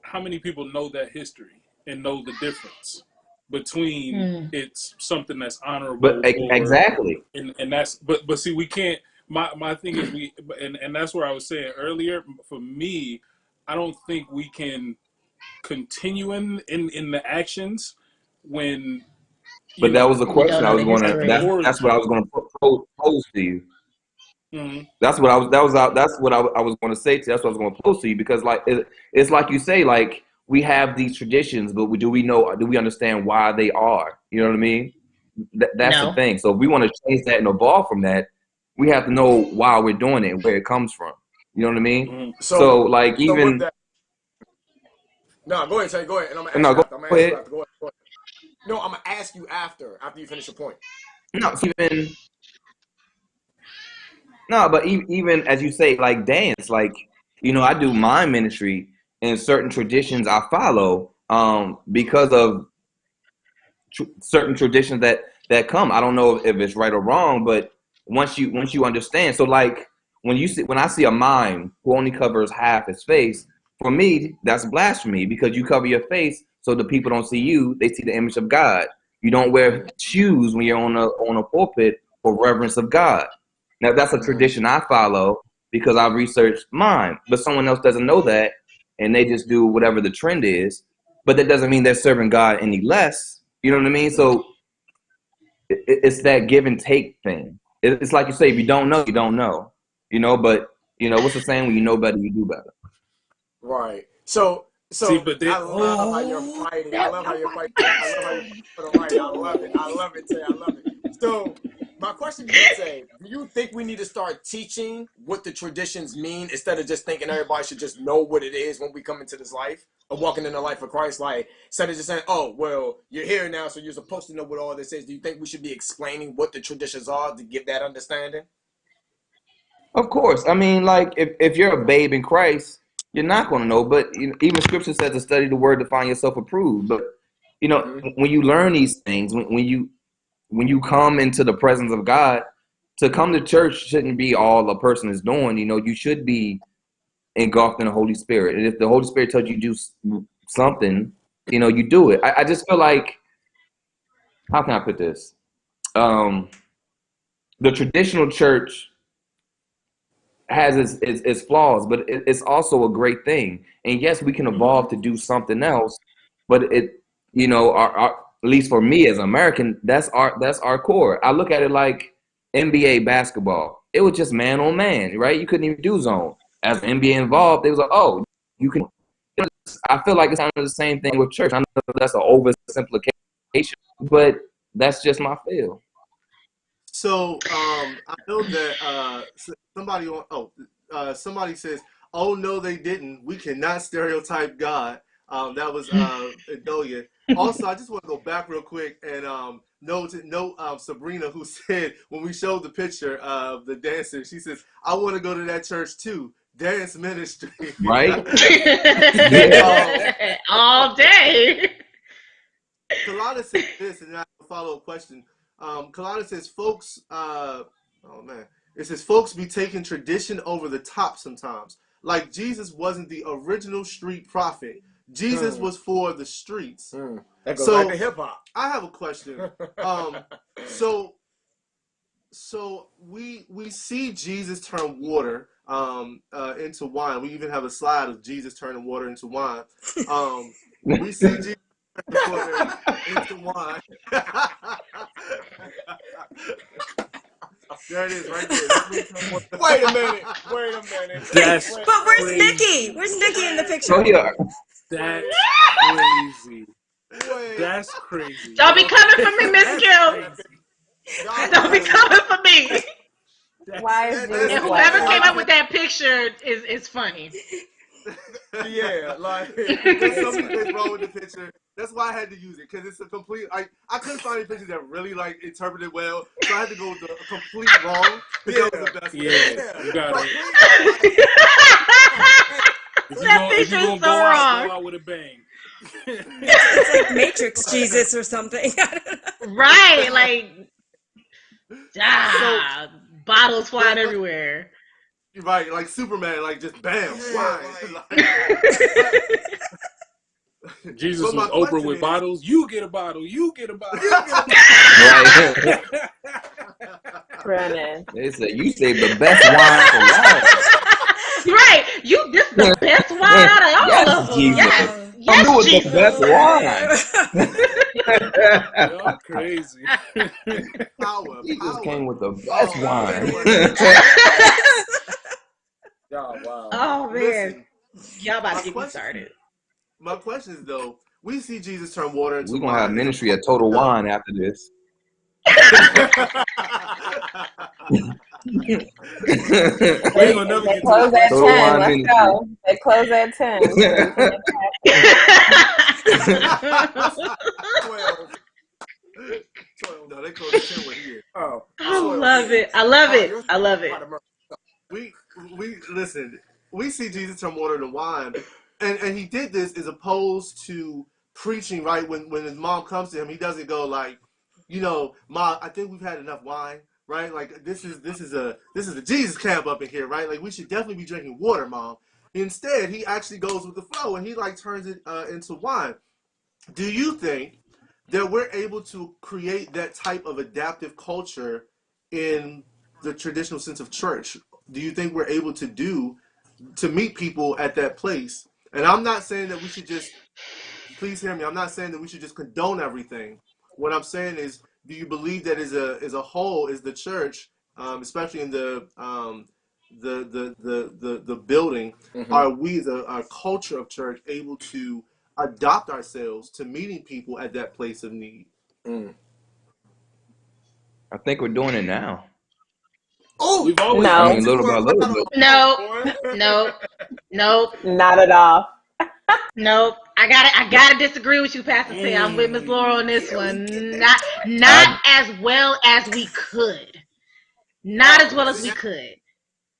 how many people know that history and know the difference between it's something that's honorable, exactly, and that's but see, we can't. My thing is and that's where I was saying earlier. For me, I don't think we can continue in the actions when. But that was the question I was going to. That's what I was going to pose to you. Mm-hmm. That's what I was going to say to you. That's what I was going to pose to you, because it's like you say, like, we have these traditions, but do we understand why they are? You know what I mean? That's the thing. So if we want to change that and evolve from that, we have to know why we're doing it and where it comes from. You know what I mean? Mm-hmm. So even. No, go ahead, Tay. Go ahead, and I'm gonna ask you after. Go ahead. No, I'm gonna ask you after you finish your point. But even as you say, like dance, like, I do mime ministry, and certain traditions I follow because of certain traditions that come. I don't know if it's right or wrong, but once you understand, so like when I see a mime who only covers half his face, for me that's blasphemy, because you cover your face so the people don't see you; they see the image of God. You don't wear shoes when you're on a pulpit for reverence of God. Now that's a tradition I follow because I've researched mine, but someone else doesn't know that, and they just do whatever the trend is. But that doesn't mean they're serving God any less. You know what I mean? So it's that give and take thing. It's like you say, if you don't know, you don't know. You know, but you know what's the saying? When you know better, you do better. Right. So See, but they, I love how you're fighting. I love how you're fighting. I love how you for the right. I love it. I love it, Tay. I love it. So my question to you, Tay, do you think we need to start teaching what the traditions mean instead of just thinking everybody should just know what it is when we come into this life or walking in the life of Christ? Like, instead of just saying, oh, well, you're here now, so you're supposed to know what all this is. Do you think we should be explaining what the traditions are to give that understanding? Of course. I mean, like if you're a babe in Christ, you're not going to know. But even Scripture says to study the Word to find yourself approved. But you know, when you learn these things, when you come into the presence of God, to come to church shouldn't be all a person is doing. You know, you should be engulfed in the Holy Spirit. And if the Holy Spirit tells you to do something, you know, you do it. I just feel like, how can I put this? The traditional church has its flaws, but it's also a great thing. And yes, we can evolve to do something else, but you know, our at least for me as an American, that's our core. I look at it like NBA basketball. It was just man on man, right? You couldn't even do zone. As the NBA involved, it was like, oh, you can. I feel like it's kind of the same thing with church. I know that's an oversimplification, but that's just my feel. So I know that somebody says, "Oh no, they didn't. We cannot stereotype God." That was Adolia. Also, I just want to go back real quick and note Sabrina, who said when we showed the picture of the dancer, she says, "I want to go to that church too, dance ministry." Right? All day. Kalana said this, and I have a follow-up question. Kalana says, folks, it says, folks be taking tradition over the top sometimes. Like Jesus wasn't the original street prophet. Jesus was for the streets. That goes back to hip-hop. I have a question. So we see Jesus turn water into wine. We even have a slide of Jesus turning water into wine. We see Jesus turn water into wine. There it is, right there. Wait a minute. But where's Nikki? Where's Nikki in the picture? Oh yeah. That's crazy. That's crazy. Don't be coming for me, Miss Kim. Don't be coming for me. Why is Jesus And whoever came up with that picture is funny. Yeah, like there's something wrong with the picture. That's why I had to use it, because it's a complete. I couldn't find any pictures that really like interpreted well, so I had to go with the complete wrong. Yeah, that was the best. Yeah, you got it. If you're gonna go out with a bang. It's like Matrix Jesus or something. Right, like bottles flying everywhere. Right, like Superman, like just bam, Jesus was Oprah with bottles. You get a bottle. You get a bottle. Right. Brennan. They said you saved the best wine for last. Right, this is the best wine out of all of them. Jesus. Yes, Jesus. The best wine. Y'all crazy. Jesus came with the best wine. Wow. Oh man, Listen, y'all about to get me started. My question is though, we see Jesus turn water into We're wine. gonna have ministry at Total Wine after this. We ain't gonna never They get close to at Total 10. Wine Let's ministry. go. They close at 10. So we can No, they close at 10 with here. I love it. I love it. I love it. We listen. We see Jesus turn water into wine, and he did this as opposed to preaching. Right when his mom comes to him, he doesn't go like, Ma, I think we've had enough wine, right? Like this is a Jesus camp up in here, right? Like we should definitely be drinking water, Mom. Instead, he actually goes with the flow and he like turns it into wine. Do you think that we're able to create that type of adaptive culture in the traditional sense of church? Do you think we're able to meet people at that place? And I'm not saying that we should just, please hear me, I'm not saying that we should just condone everything. What I'm saying is, do you believe that as a whole, is the church, especially in the building, are we, our culture of church, able to adopt ourselves to meeting people at that place of need? I think we're doing it now. Oh, we've always No. I mean, little by little. No, Not at all. nope. I gotta disagree with you, Pastor Tay. I'm with Miss Laura on this one. Not as well as we could. Not as well as we could.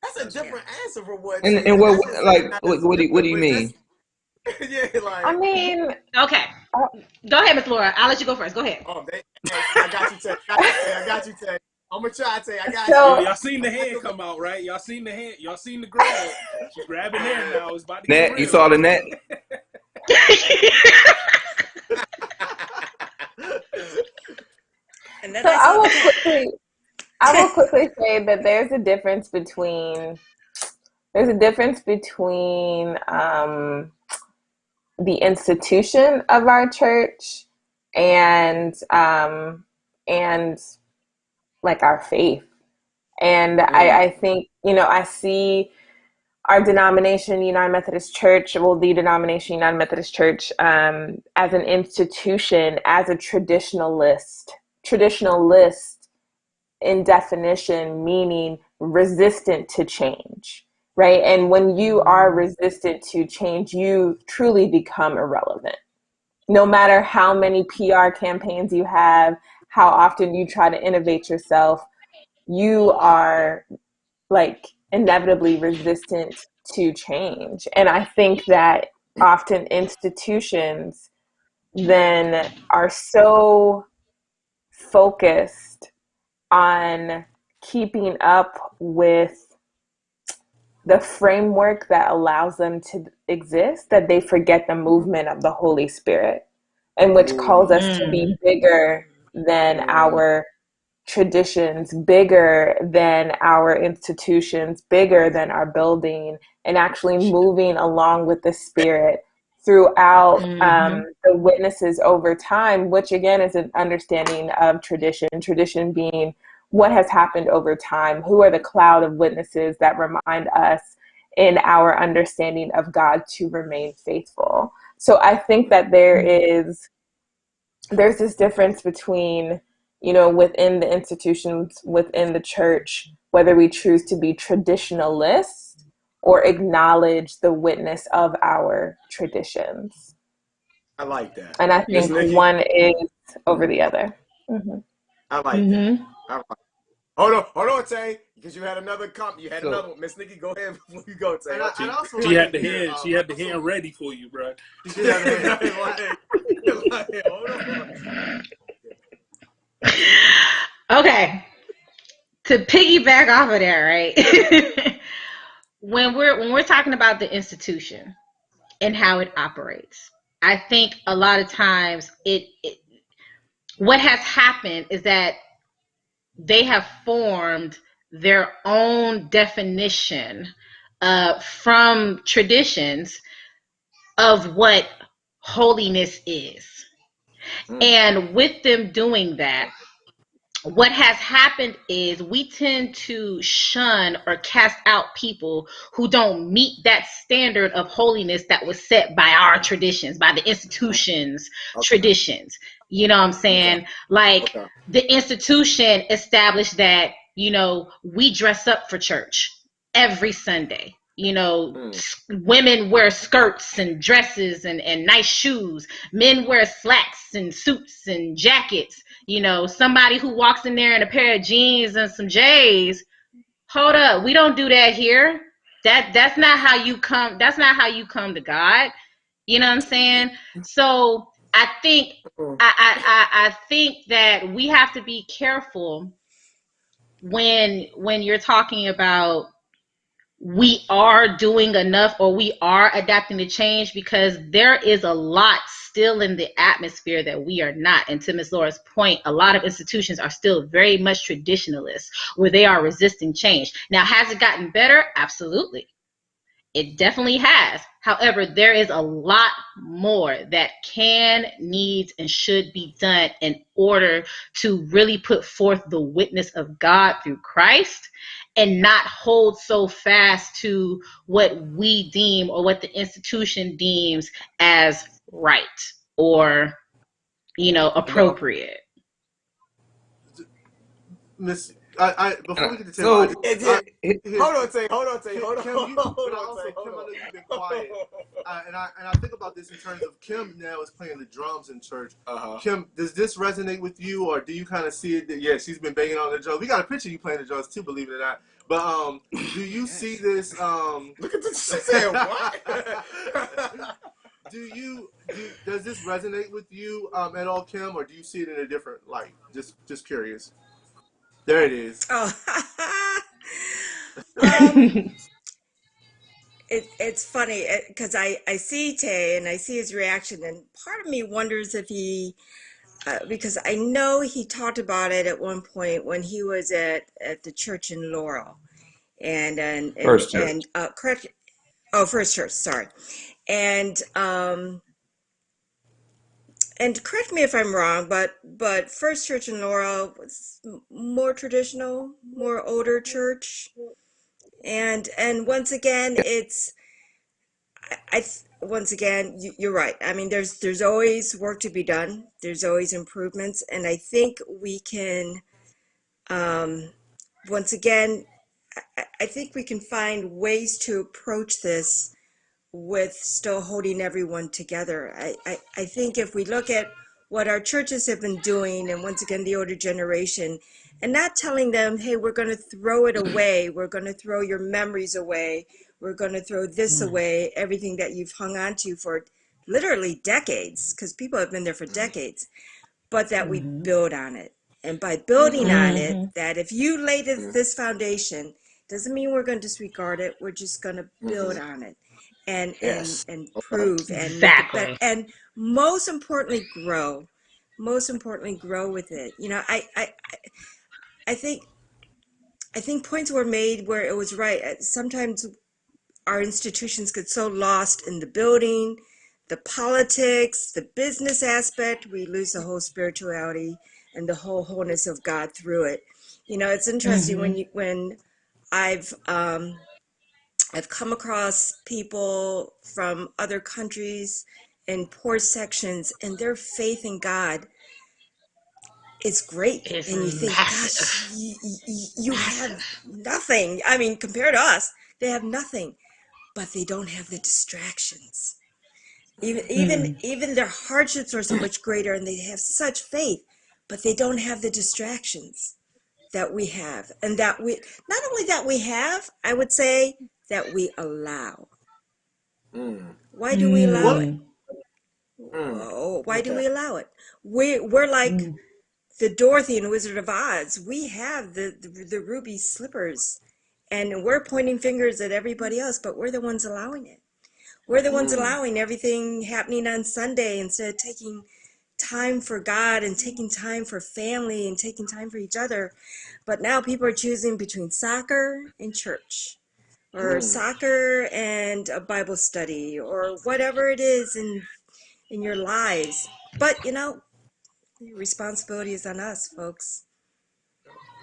That's a different answer for what. And what do you mean? Yeah, like. I mean, Okay. Go ahead, Miss Laura. I'll let you go first. Go ahead. Oh, I got you, Tay. I got you, Tay. I'm gonna try, Tay. I got So- you. Y'all seen the hand come out, right? Y'all seen the hand. Y'all seen the grab. She's grabbing hair now. It's about to get Net, real. you saw the net? And then So I I will quickly say that there's a difference between the institution of our church and like our faith. And I think, I see our denomination, United Methodist Church, the denomination United Methodist Church, as an institution, as a traditionalist in definition, meaning resistant to change, right? And when you are resistant to change, you truly become irrelevant. No matter how many PR campaigns you have, how often you try to innovate yourself, you are like inevitably resistant to change. And I think that often institutions then are so focused on keeping up with the framework that allows them to exist that they forget the movement of the Holy Spirit, and which calls us to be bigger than our traditions, bigger than our institutions, bigger than our building, and actually moving along with the Spirit throughout the witnesses over time, which again is an understanding of tradition being what has happened over time, who are the cloud of witnesses that remind us in our understanding of God to remain faithful. So I think that there's this difference between, within the institutions, within the church, whether we choose to be traditionalists or acknowledge the witness of our traditions. I like that. And I think one is over the other. Mm-hmm. I like that. Hold on, Tay, because you had another comment. You had another one. Miss Nikki, go ahead before you go, Tay. She had the hand ready for you, bro. She did have the hand. Okay. To piggyback off of that, right? when we're talking about the institution and how it operates, I think a lot of times what has happened is that they have formed their own definition from traditions of what holiness is. And with them doing that, what has happened is we tend to shun or cast out people who don't meet that standard of holiness that was set by our traditions, by the institution's traditions. You know what I'm saying? Like the institution established that, we dress up for church every Sunday. Women wear skirts and dresses and nice shoes. Men wear slacks and suits and jackets. Somebody who walks in there in a pair of jeans and some J's. Hold up, we don't do that here. That's not how you come. That's not how you come to God. You know what I'm saying? So I think I think that we have to be careful when you're talking about we are doing enough or we are adapting to change, because there is a lot still in the atmosphere that we are not. And to Ms. Laura's point, a lot of institutions are still very much traditionalist, where they are resisting change. Now, has it gotten better? Absolutely. It definitely has. However, there is a lot more that can, needs, and should be done in order to really put forth the witness of God through Christ, and not hold so fast to what we deem or what the institution deems as right or, appropriate. Miss, I before we get to Tim, So hold on, Tay. Hold on, Tay. Hold on. Kim, Kim, I know you've been quiet, and I think about this in terms of Kim now is playing the drums in church. Kim, does this resonate with you, or do you kind of see it that she's been banging on the drums? We got a picture of you playing the drums too, believe it or not. But do you see this? Look at this. She said what? Does this resonate with you at all, Kim, or do you see it in a different light? Just curious. There it is. Oh, it's funny because I see Tay and I see his reaction, and part of me wonders if he, because I know he talked about it at one point when he was at the church in Laurel, and First Church. correct. Oh, First Church. Sorry, and correct me if I'm wrong, but First Church in Laurel was more traditional, more older church, and once again, it's once again you're right. I mean, there's always work to be done. There's always improvements, and I think we can, once again, I think we can find ways to approach this with still holding everyone together. I think if we look at what our churches have been doing, and once again, the older generation, and not telling them, hey, we're going to throw it away, we're going to throw your memories away, we're going to throw this away, everything that you've hung on to for literally decades, because people have been there for decades, but that we build on it. And by building on it, that if you lay this foundation, doesn't mean we're going to disregard it, we're just going to build on it. And prove and make it better, and most importantly grow with it. I think points were made where it was right. Sometimes our institutions get so lost in the building, the politics, the business aspect, we lose the whole spirituality and the whole wholeness of God through it. It's interesting when I've come across people from other countries in poor sections, and their faith in God is great. It's and you think, massive. gosh, you have nothing. I mean, compared to us, they have nothing, but they don't have the distractions. Even their hardships are so much greater, and they have such faith, but they don't have the distractions that we have, and that we not only that we have, I would say, that we allow. Why do we allow it? Why do we allow it? We're like the Dorothy in Wizard of Oz. We have the ruby slippers, and we're pointing fingers at everybody else, but we're the ones allowing it. We're the ones allowing everything happening on Sunday instead of taking time for God and taking time for family and taking time for each other. But now people are choosing between soccer and church, or soccer and a Bible study, or whatever it is in your lives. But responsibility is on us, folks.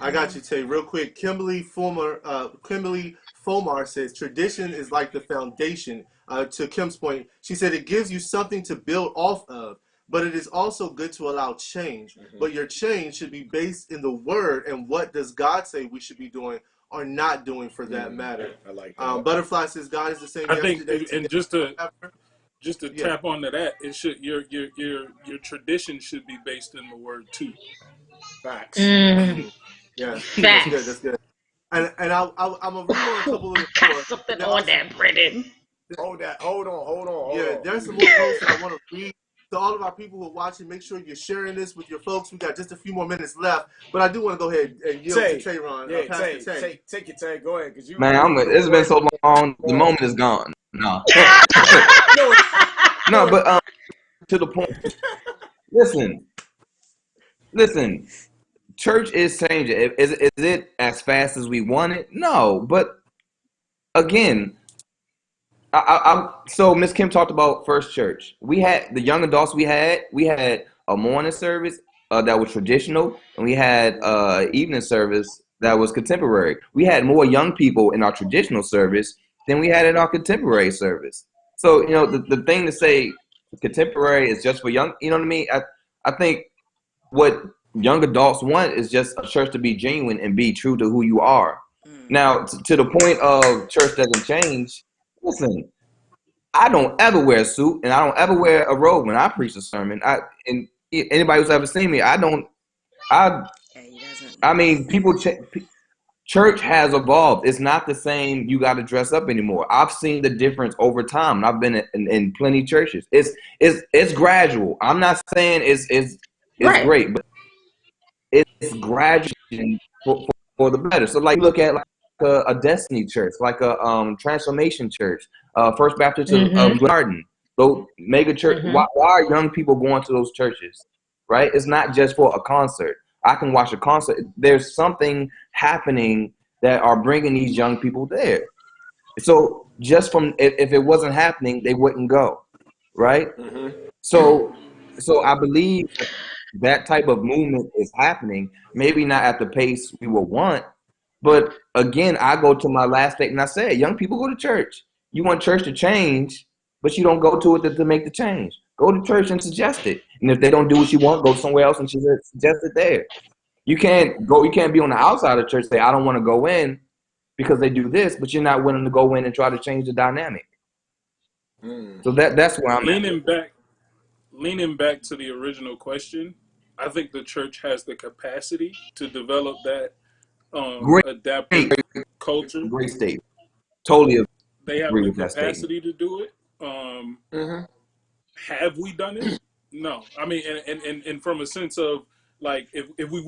I got you, Tay. Real quick, Kimberly Fomar says tradition is like the foundation. To Kim's point, she said it gives you something to build off of, but it is also good to allow change. But your change should be based in the Word and what does God say we should be doing or not doing, for that matter. I like that. Butterfly says God is the same. I think, and just to Yeah. tap onto that, it should your tradition should be based in the Word too. Facts. Yeah, Facts. that's good. And I'm gonna read on a couple of the Got more. something on that, Brennan. Hold on. Yeah, there's some more posts that I want to read. To all of our people who are watching, make sure you're sharing this with your folks. We got just a few more minutes left, but I do want to go ahead and yield to Tayron. Yeah, take it, Tay. Go ahead, because Man, it's been so long. The moment is gone. No, no, but to the point. Listen. Church is changing. Is it as fast as we want it? No, but again, so Miss Kim talked about First Church. We had the young adults. We had a morning service that was traditional, and we had evening service that was contemporary. We had more young people in our traditional service than we had in our contemporary service. So the thing to say contemporary is just for young. You know what I mean? I think what young adults want is just a church to be genuine and be true to who you are. Now, to the point of church doesn't change. Listen, I don't ever wear a suit and I don't ever wear a robe when I preach a sermon. And anybody who's ever seen me, I mean, church has evolved. It's not the same. You got to dress up anymore. I've seen the difference over time. I've been in plenty of churches. It's gradual. I'm not saying it's Right. great, but it's gradual for the better. So like look at like a Destiny church, like a Transformation church, First Baptist of Garden, those mega church. Why are young people going to those churches? Right? It's not just for a concert. I can watch a concert. There's something happening that are bringing these young people there. So just from if it wasn't happening, they wouldn't go, right? So I believe that type of movement is happening. Maybe not at the pace we would want, but again, I go to my last statement. I said, young people go to church. You want church to change, but you don't go to it to make the change. Go to church and suggest it. And if they don't do what you want, go somewhere else and suggest it there. You can't be on the outside of church and say, I don't want to go in because they do this, but you're not willing to go in and try to change the dynamic. So that's where I'm leaning back to the original question. I think the church has the capacity to develop that adaptive culture. Great state. Totally they have agree the with capacity to do it. Have we done it? No. I mean, and from a sense of like, if we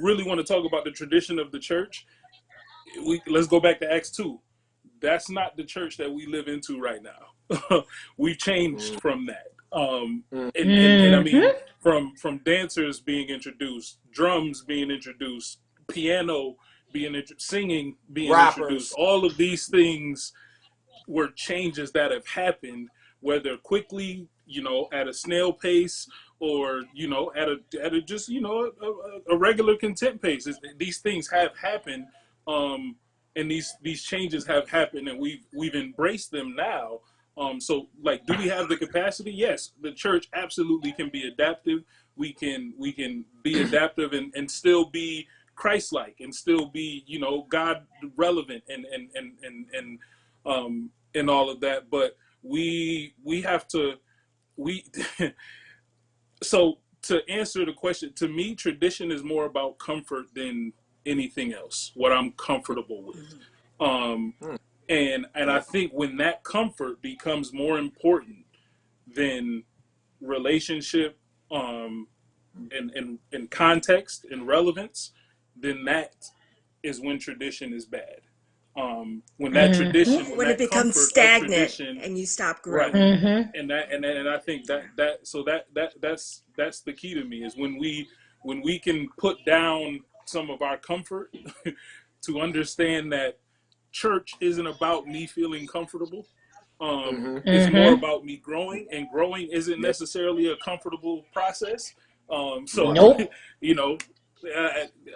really want to talk about the tradition of the church, let's go back to Acts 2. That's not the church that we live into right now. We've changed from that. And I mean, from dancers being introduced, drums being introduced, piano being singing being introduced, all of these things were changes that have happened, whether quickly, at a snail pace, or at a just a regular content pace. These things have happened, and these changes have happened, and we've embraced them now. So like, do we have the capacity? Yes, the church absolutely can be adaptive. We can be adaptive and still be Christ-like, and still be God relevant and all of that. But we have to so to answer the question, to me, tradition is more about comfort than anything else. What I'm comfortable with. And I think when that comfort becomes more important than relationship, and context and relevance, then that is when tradition is bad. When that tradition, when it becomes stagnant and you stop growing, right. And I think that's the key to me, is when we can put down some of our comfort to understand that church isn't about me feeling comfortable. It's more about me growing, and growing isn't necessarily a comfortable process. So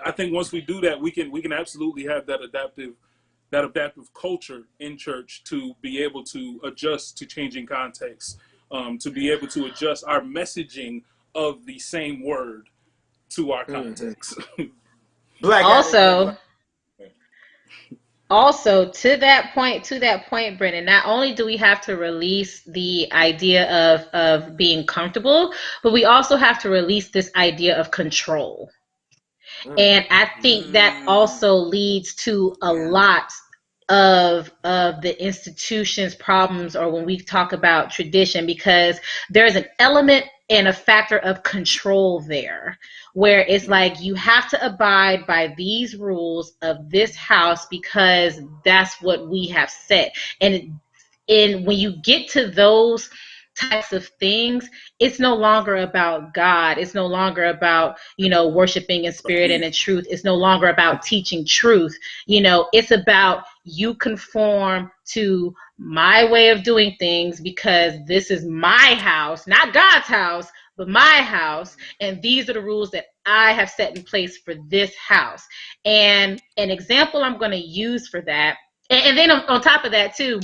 I think once we do that, we can absolutely have that adaptive culture in church, to be able to adjust to changing contexts, to be able to adjust our messaging of the same word to our context. Also, to that point, Brennan, not only do we have to release the idea of being comfortable, but we also have to release this idea of control. And I think that also leads to a lot of the institution's problems, or when we talk about tradition, because there's an element and a factor of control there, where it's like you have to abide by these rules of this house because that's what we have set. And when you get to those types of things, it's no longer about God. It's no longer about, worshiping in spirit and in truth. It's no longer about teaching truth. It's about you conform to my way of doing things because this is my house, not God's house, but my house. And these are the rules that I have set in place for this house. And an example I'm going to use for that, and then on top of that too,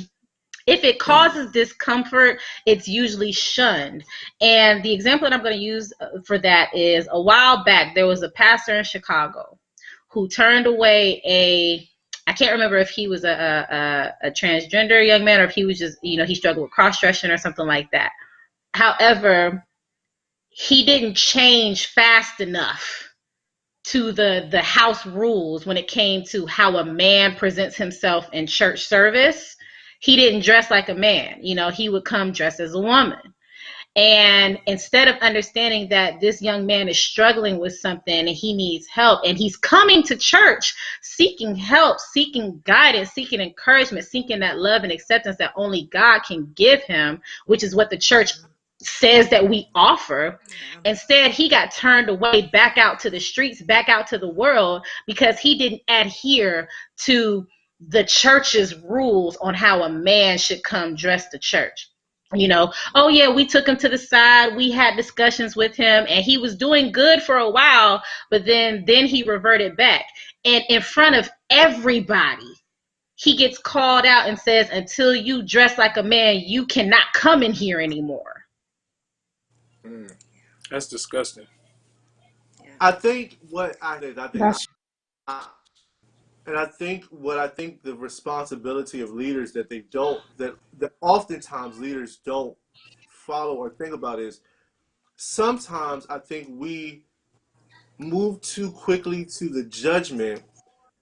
if it causes discomfort, it's usually shunned. And the example that I'm going to use for that is a while back, there was a pastor in Chicago who turned away I can't remember if he was a transgender young man or if he was just, he struggled with cross-dressing or something like that. However, he didn't change fast enough to the house rules when it came to how a man presents himself in church service. He didn't dress like a man. He would come dressed as a woman. And instead of understanding that this young man is struggling with something and he needs help, and he's coming to church seeking help, seeking guidance, seeking encouragement, seeking that love and acceptance that only God can give him, which is what the church says that we offer. Instead, he got turned away back out to the streets, back out to the world, because he didn't adhere to the church's rules on how a man should come dressed to church. Oh yeah, we took him to the side, we had discussions with him, and he was doing good for a while, but then he reverted back. And in front of everybody, he gets called out and says, until you dress like a man, you cannot come in here anymore. That's disgusting. I think the responsibility of leaders that oftentimes leaders don't follow or think about is sometimes I think we move too quickly to the judgment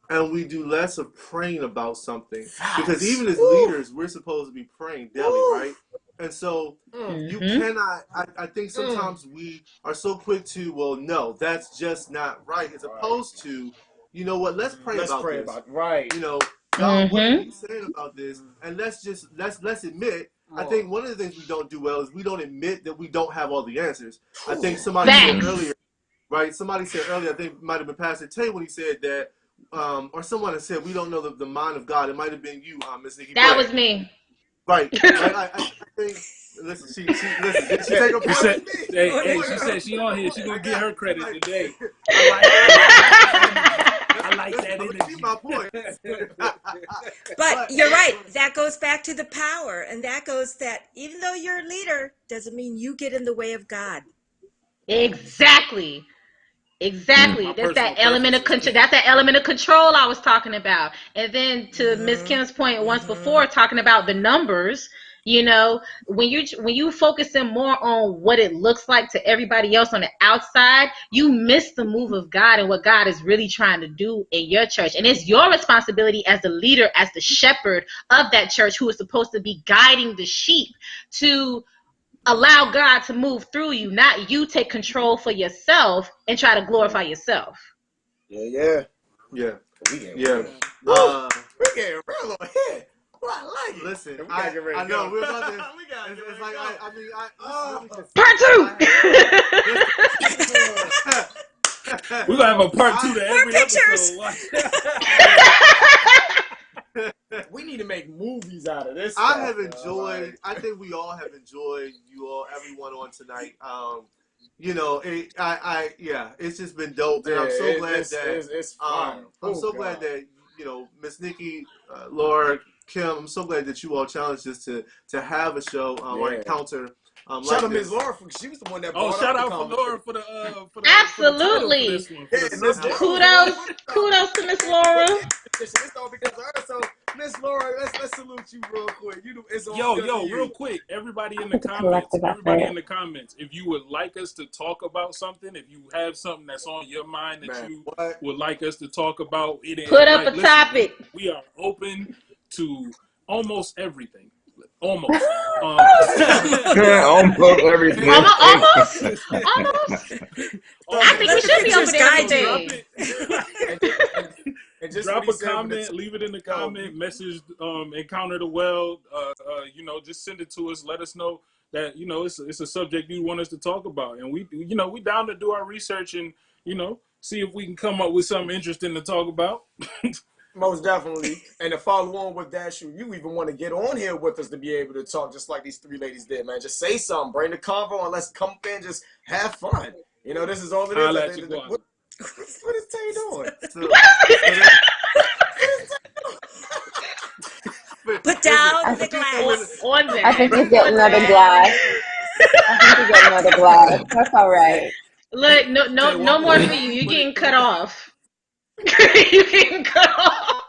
and we do less of praying about something. Because even as leaders, we're supposed to be praying daily, right? And so you cannot, I think sometimes we are so quick to, well, no, that's just not right. As opposed to, you know what, let's pray about this. Right. God, what are you saying about this? And let's admit, I think one of the things we don't do well is we don't admit that we don't have all the answers. I think somebody said earlier, right? Somebody said earlier, I think it might have been Pastor Tay when he said that, or someone has said we don't know the mind of God. It might have been you, Miss Nikki. That was me. Right. I think. Listen, she take her point. She said she on here. She gonna get her credit today. I like that energy. Keep my point. But you're right. That goes back to the power, and that goes that even though you're a leader, doesn't mean you get in the way of God. Exactly. That's that element of control. That's that element of control I was talking about. And then to Miss Kim's point once before, talking about the numbers, when you focusing more on what it looks like to everybody else on the outside, you miss the move of God and what God is really trying to do in your church. And it's your responsibility as the leader, as the shepherd of that church, who is supposed to be guiding the sheep, to allow God to move through you, not you take control for yourself and try to glorify yourself. Yeah. We're getting real on here. Well, I like it. Listen, I know we're about to. It's like part two. We're gonna have a part two to every episode. We need to make movies out of this. I think we all have enjoyed everyone on tonight. It's just been dope. And I'm so glad that Miss Nikki, Laura, Kim, I'm so glad that you all challenged us to have a show or encounter. Shout out Miss Laura, she was the one that brought shout out for Laura for the absolutely. Kudos to Miss Laura. It's all because of her. So Miss Laura, let's salute you real quick. Real quick, everybody in the comments, if you would like us to talk about something, if you have something that's on your mind that would like us to talk about, put up a topic. We are open to almost everything. Almost. Almost everything. Almost. I think we Let the should be pictures open guide everything. And just Drop what he a said with the comment, leave it in the comment, message Encounter the Well, just send it to us, let us know that, it's a subject you want us to talk about. And we down to do our research and, see if we can come up with something interesting to talk about. Most definitely. And to follow on with that, you even want to get on here with us to be able to talk just like these three ladies did, man. Just say something, bring the convo, and let's come up and just have fun. This is all it is. What is Tay doing? Put down the glass. On that. I think he's getting another glass. That's all right. Look, no more for you. You're getting cut off. You're getting cut off.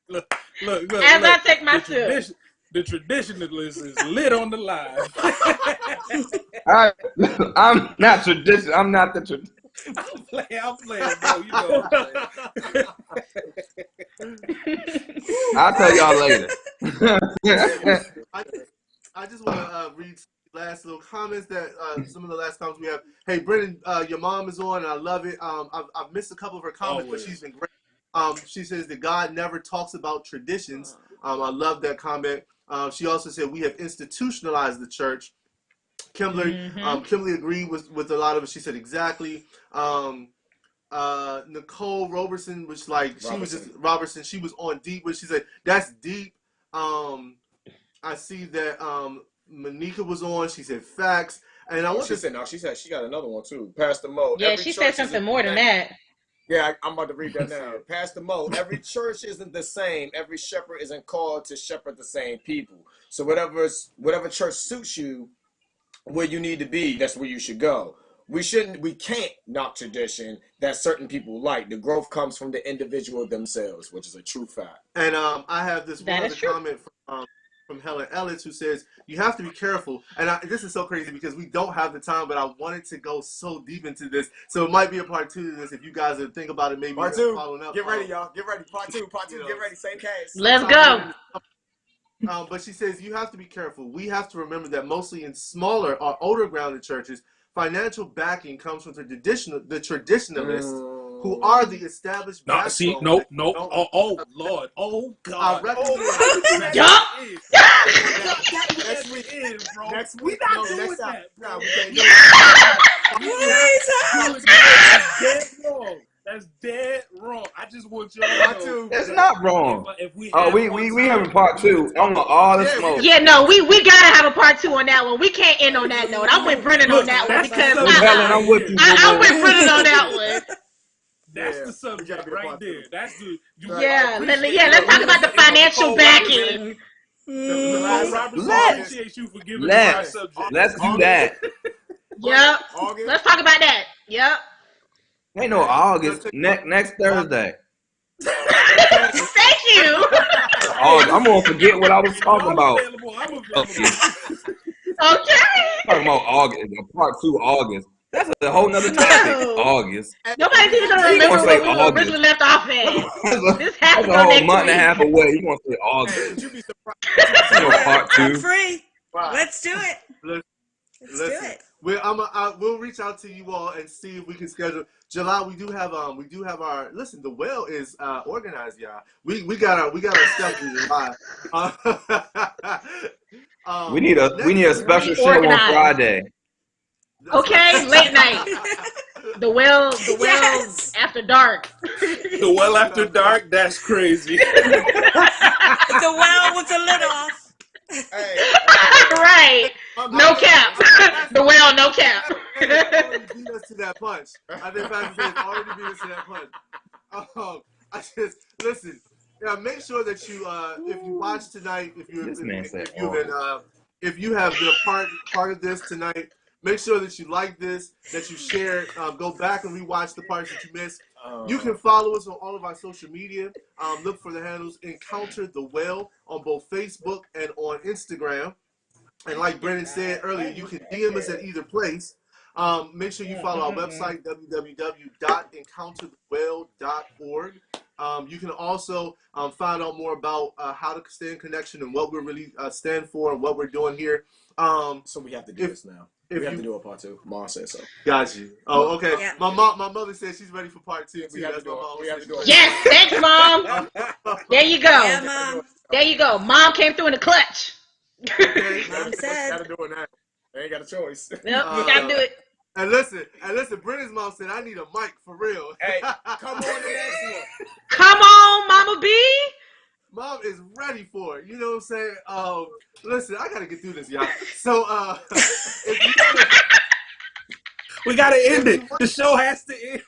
Look. As I take my sip. The traditionalist is lit on the live. I'm not traditional. I'm not the tradition. I'm playing, bro. You know I'm playing. I'll tell y'all later. I just want to read last little comments that some of the last comments we have. Hey, Brennan, your mom is on, and I love it. I've missed a couple of her comments, but she's been great. She says that God never talks about traditions. I love that comment. She also said we have institutionalized the church. Kimberly agreed with a lot of it. She said exactly. Nicole Robertson was like Robertson. She was on deep, but she said that's deep. I see that Monica was on. She said facts, and she said she got another one too. Pastor Mo. Yeah, she said something more than that. Yeah, I'm about to read that now. Pastor Mo, every church isn't the same. Every shepherd isn't called to shepherd the same people. So whatever church suits you, where you need to be, that's where you should go. We can't knock tradition that certain people like. The growth comes from the individual themselves, which is a true fact. And I have this one other comment from Helen Ellis, who says you have to be careful. And this is so crazy because we don't have the time, but I wanted to go so deep into this, so it might be a part 2 to this. If you guys would think about it, maybe part 2. Following up. Get ready, y'all. Get ready. Part 2. Get ready. Same case. Let's go. But she says you have to be careful. We have to remember that mostly in smaller or older grounded churches, financial backing comes from the traditionalists, who are the established. No. Oh Lord. Oh God. Next week. We not doing that. No, we can't do it. Dead wrong. That's dead wrong. I just want y'all to know. That's not wrong. If we having part 2. I want all the smoke. Yeah, no, we gotta have a part 2 on that one. We can't end on that note. I'm with Brennan on that one because I'm with you. I'm with Brennan on that one. That's the subject right there. That's the let's talk about the financial backing. I appreciate you for giving us our subject. Let's do that. Yep. Let's talk about that. Yep. Ain't no August. Next Thursday. Thank you. I'm gonna forget what I was talking about. I'm available. Okay. Talking about August, part 2 August. That's a whole nother topic. August. Nobody's even gonna remember what we originally left off at. This has to go a whole next month and a week. half away. You want to say August? You be surprised. Part 2. I'm free. Let's do it. Let's do it. We'll reach out to you all and see if we can schedule July. We do have our the well is organized, y'all. We got our stuff in July. We need a special show on Friday. Okay, late night. The well after dark. The well after dark. That's crazy. The well with the lid off. Right. No cap. The well, no cap. Already beat us to that punch. I think Pastor said already beat us to that punch. Listen. Yeah, make sure that you, if you watch tonight, if you have been a part of this tonight, make sure that you like this, that you share it. Go back and rewatch the parts that you missed. You can follow us on all of our social media. Look for the handles Encounter the Well on both Facebook and on Instagram. And like Brennan said earlier, you can DM us at either place. Make sure you follow our website, www.encounterthewell.org. You can also find out more about how to stay in connection and what we're really stand for and what we're doing here. So we have to do this now. We have to do a part 2. Mom said so. Got you. Oh, okay. Yeah. My mother said she's ready for part 2 too. We have to do it. Yes, thanks, Mom. There you go. Yeah, Mom. There you go. Mom came through in the clutch. Okay. Mom said. Gotta do it now. They ain't got a choice. Yep, you gotta do it. And listen, Brennan's mom said, I need a mic for real. Hey, come on the next one. Come on, Mama B. Mom is ready for it. You know what I'm saying? Listen, I gotta get through this, y'all. So if you wanna, We gotta end it. The show has to end.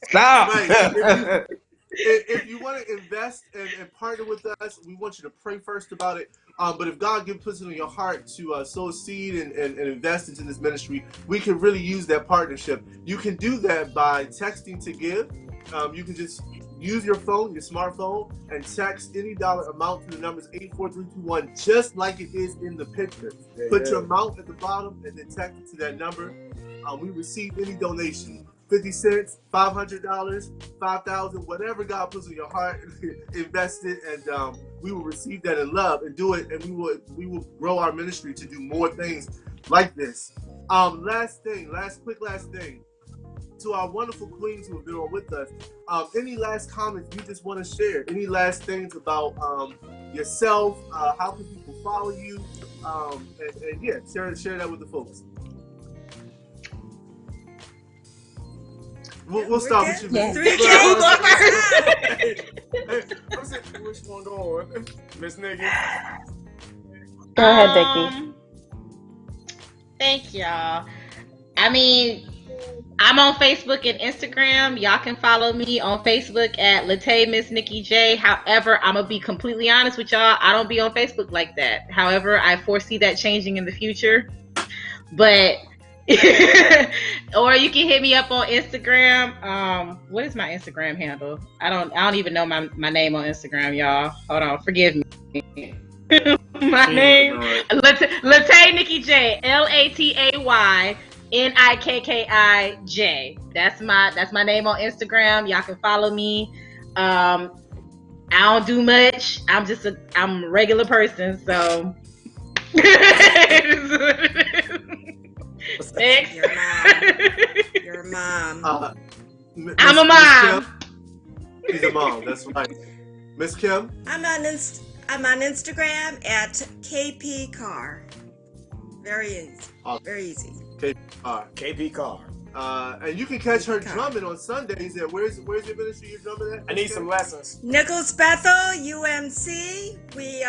Stop. right, if you want to invest and partner with us, we want you to pray first about it. But if God puts it in your heart to sow a seed and invest into this ministry, we can really use that partnership. You can do that by texting to give. You can just use your phone, your smartphone, and text any dollar amount to the numbers 84321, just like it is in the picture. Put your amount at the bottom and then text it to that number. We receive any donation. 50 cents, $500, $5,000, whatever God puts in your heart, invest it, and we will receive that in love and do it, and we will grow our ministry to do more things like this. Last thing, to our wonderful queens who have been on with us, any last comments you just want to share? Any last things about yourself? How can people follow you? And yeah, share that with the folks. We'll start with you. Yeah. Who's going first? Hey, I'm saying, which one going? Miss Nikki. Go ahead, Dickie. Thank y'all. I mean, I'm on Facebook and Instagram. Y'all can follow me on Facebook at Latavia Miss Nikki J. However, I'm gonna be completely honest with y'all. I don't be on Facebook like that. However, I foresee that changing in the future. But or you can hit me up on Instagram. What is my Instagram handle? I don't even know my name on Instagram, y'all. Hold on, forgive me. My name Latavia Nikki J. Latay Nikkij. That's my name on Instagram. Y'all can follow me. I don't do much. I'm a regular person, so Next. Your mom. I'm a mom. She's a mom. That's right. Miss Kim. I'm on Instagram at KP Carr. Very easy. KP Carr. And you can catch her drumming on Sundays. Where's your ministry you're drumming at? I need some lessons. Nichols Bethel, UMC. We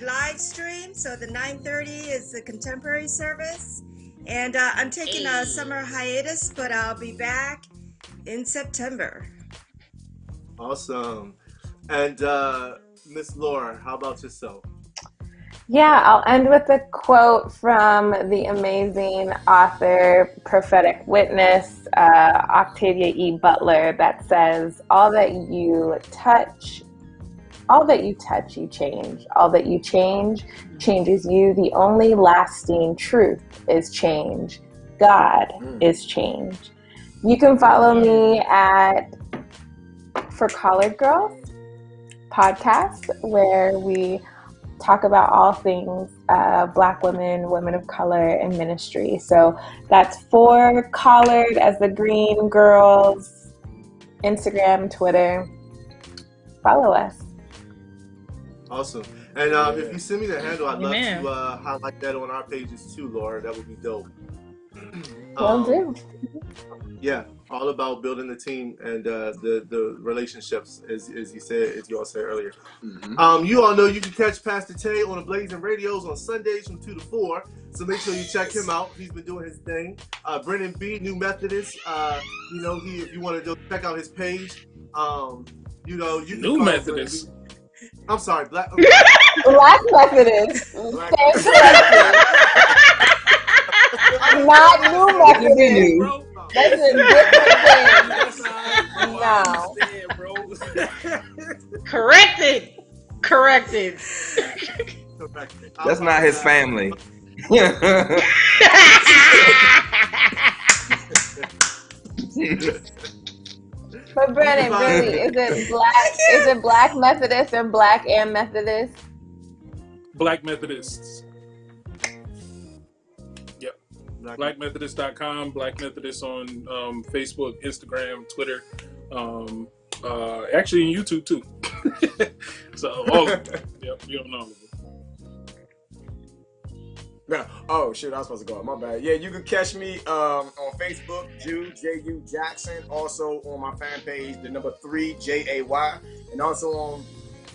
live stream, so the 9:30 is the contemporary service. And I'm taking a summer hiatus, but I'll be back in September. Awesome. And Miss Laura, how about yourself? Yeah, I'll end with a quote from the amazing author, prophetic witness, Octavia E. Butler, that says, all that you touch, you change. All that you change, changes you. The only lasting truth is change. God is change. You can follow me at For Collared Girls podcast, where we talk about all things Black women, women of color, and ministry. So that's For Collared as the Green Girls, Instagram, Twitter. Follow us. Awesome. And if you send me the handle, I'd love to highlight that on our pages too, Laura. That would be dope. Will do. Yeah, all about building the team and the relationships, as you all said earlier. You all know you can catch Pastor Tay on the Blazing Radios on Sundays from 2 to 4. So make sure you check him out. He's been doing his thing. Brennen B, New Methodist. If you want to check out his page, you can New Methodist. I'm sorry, Black Methodist. Not New Methodist. That's a different thing. No. Corrected. That's not his family. But Brennan, really, is it black? Is it Black Methodist or Black and Methodist? Black Methodists. Yep. BlackMethodist.com, Black Methodist on Facebook, Instagram, Twitter, actually on YouTube too. So all of them. Yep, we don't know all of them. No. Oh shit, I was supposed to go. My bad. Yeah, you can catch me on Facebook, J.U. Jackson. Also on my fan page, the number 3 JAY, and also on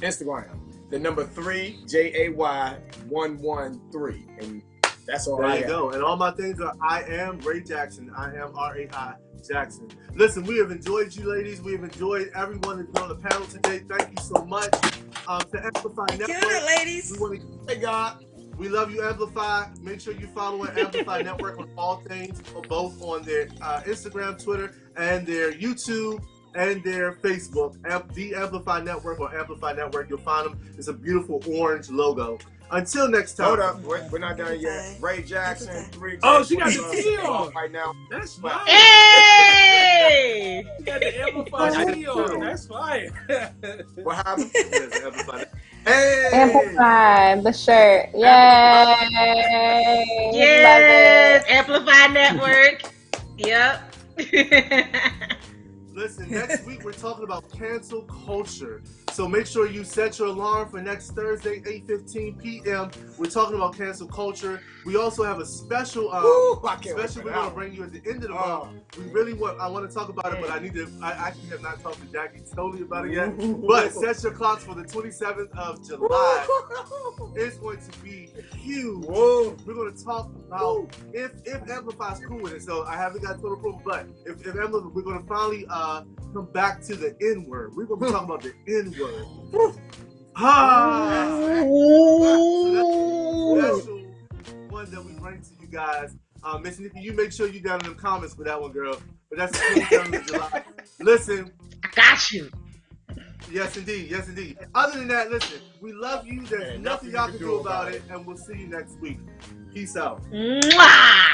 Instagram, the number 3 JAY113. And that's all. There you go. And all my things are I am Ray Jackson. I am RAI Jackson. Listen, we have enjoyed you, ladies. We have enjoyed everyone that's been on the panel today. Thank you so much. To Amplify Network, Good, ladies. we want to hey God. We love you, Amplify. Make sure you follow Amplify Network on all things, both on their Instagram, Twitter, and their YouTube and their Facebook. The Amplify Network or Amplify Network. You'll find them. It's a beautiful orange logo. Until next time. Hold up. We're not done yet. Ray Jackson, 3. Oh, she got the T on. Right now. That's fire. Hey! She got the Amplify T on. That's fire. What happened? Amplify. Hey! Amplify the shirt. Yay! Yes, Amplify Network. Yep. Listen, next week we're talking about cancel culture. So make sure you set your alarm for next Thursday, 8:15 p.m. We're talking about cancel culture. We also have a special special we're going to bring you at the end of the month. We really I want to talk about it, but I actually have not talked to Jackie totally about it yet. But set your clocks for the 27th of July. It's going to be huge. We're going to talk about if Amplify's cool with it. So I haven't got total approval, but if Amplify, we're going to finally come back to the N-word. We're going to be talking about the N-word. So that's a special one that we bring to you guys. Miss Nikki, you make sure you down in the comments for that one, girl. But that's the 27th of July. Listen. I got you. Yes, indeed. Yes, indeed. Other than that, listen, we love you. There's nothing y'all can do about it. And we'll see you next week. Peace out. Mwah!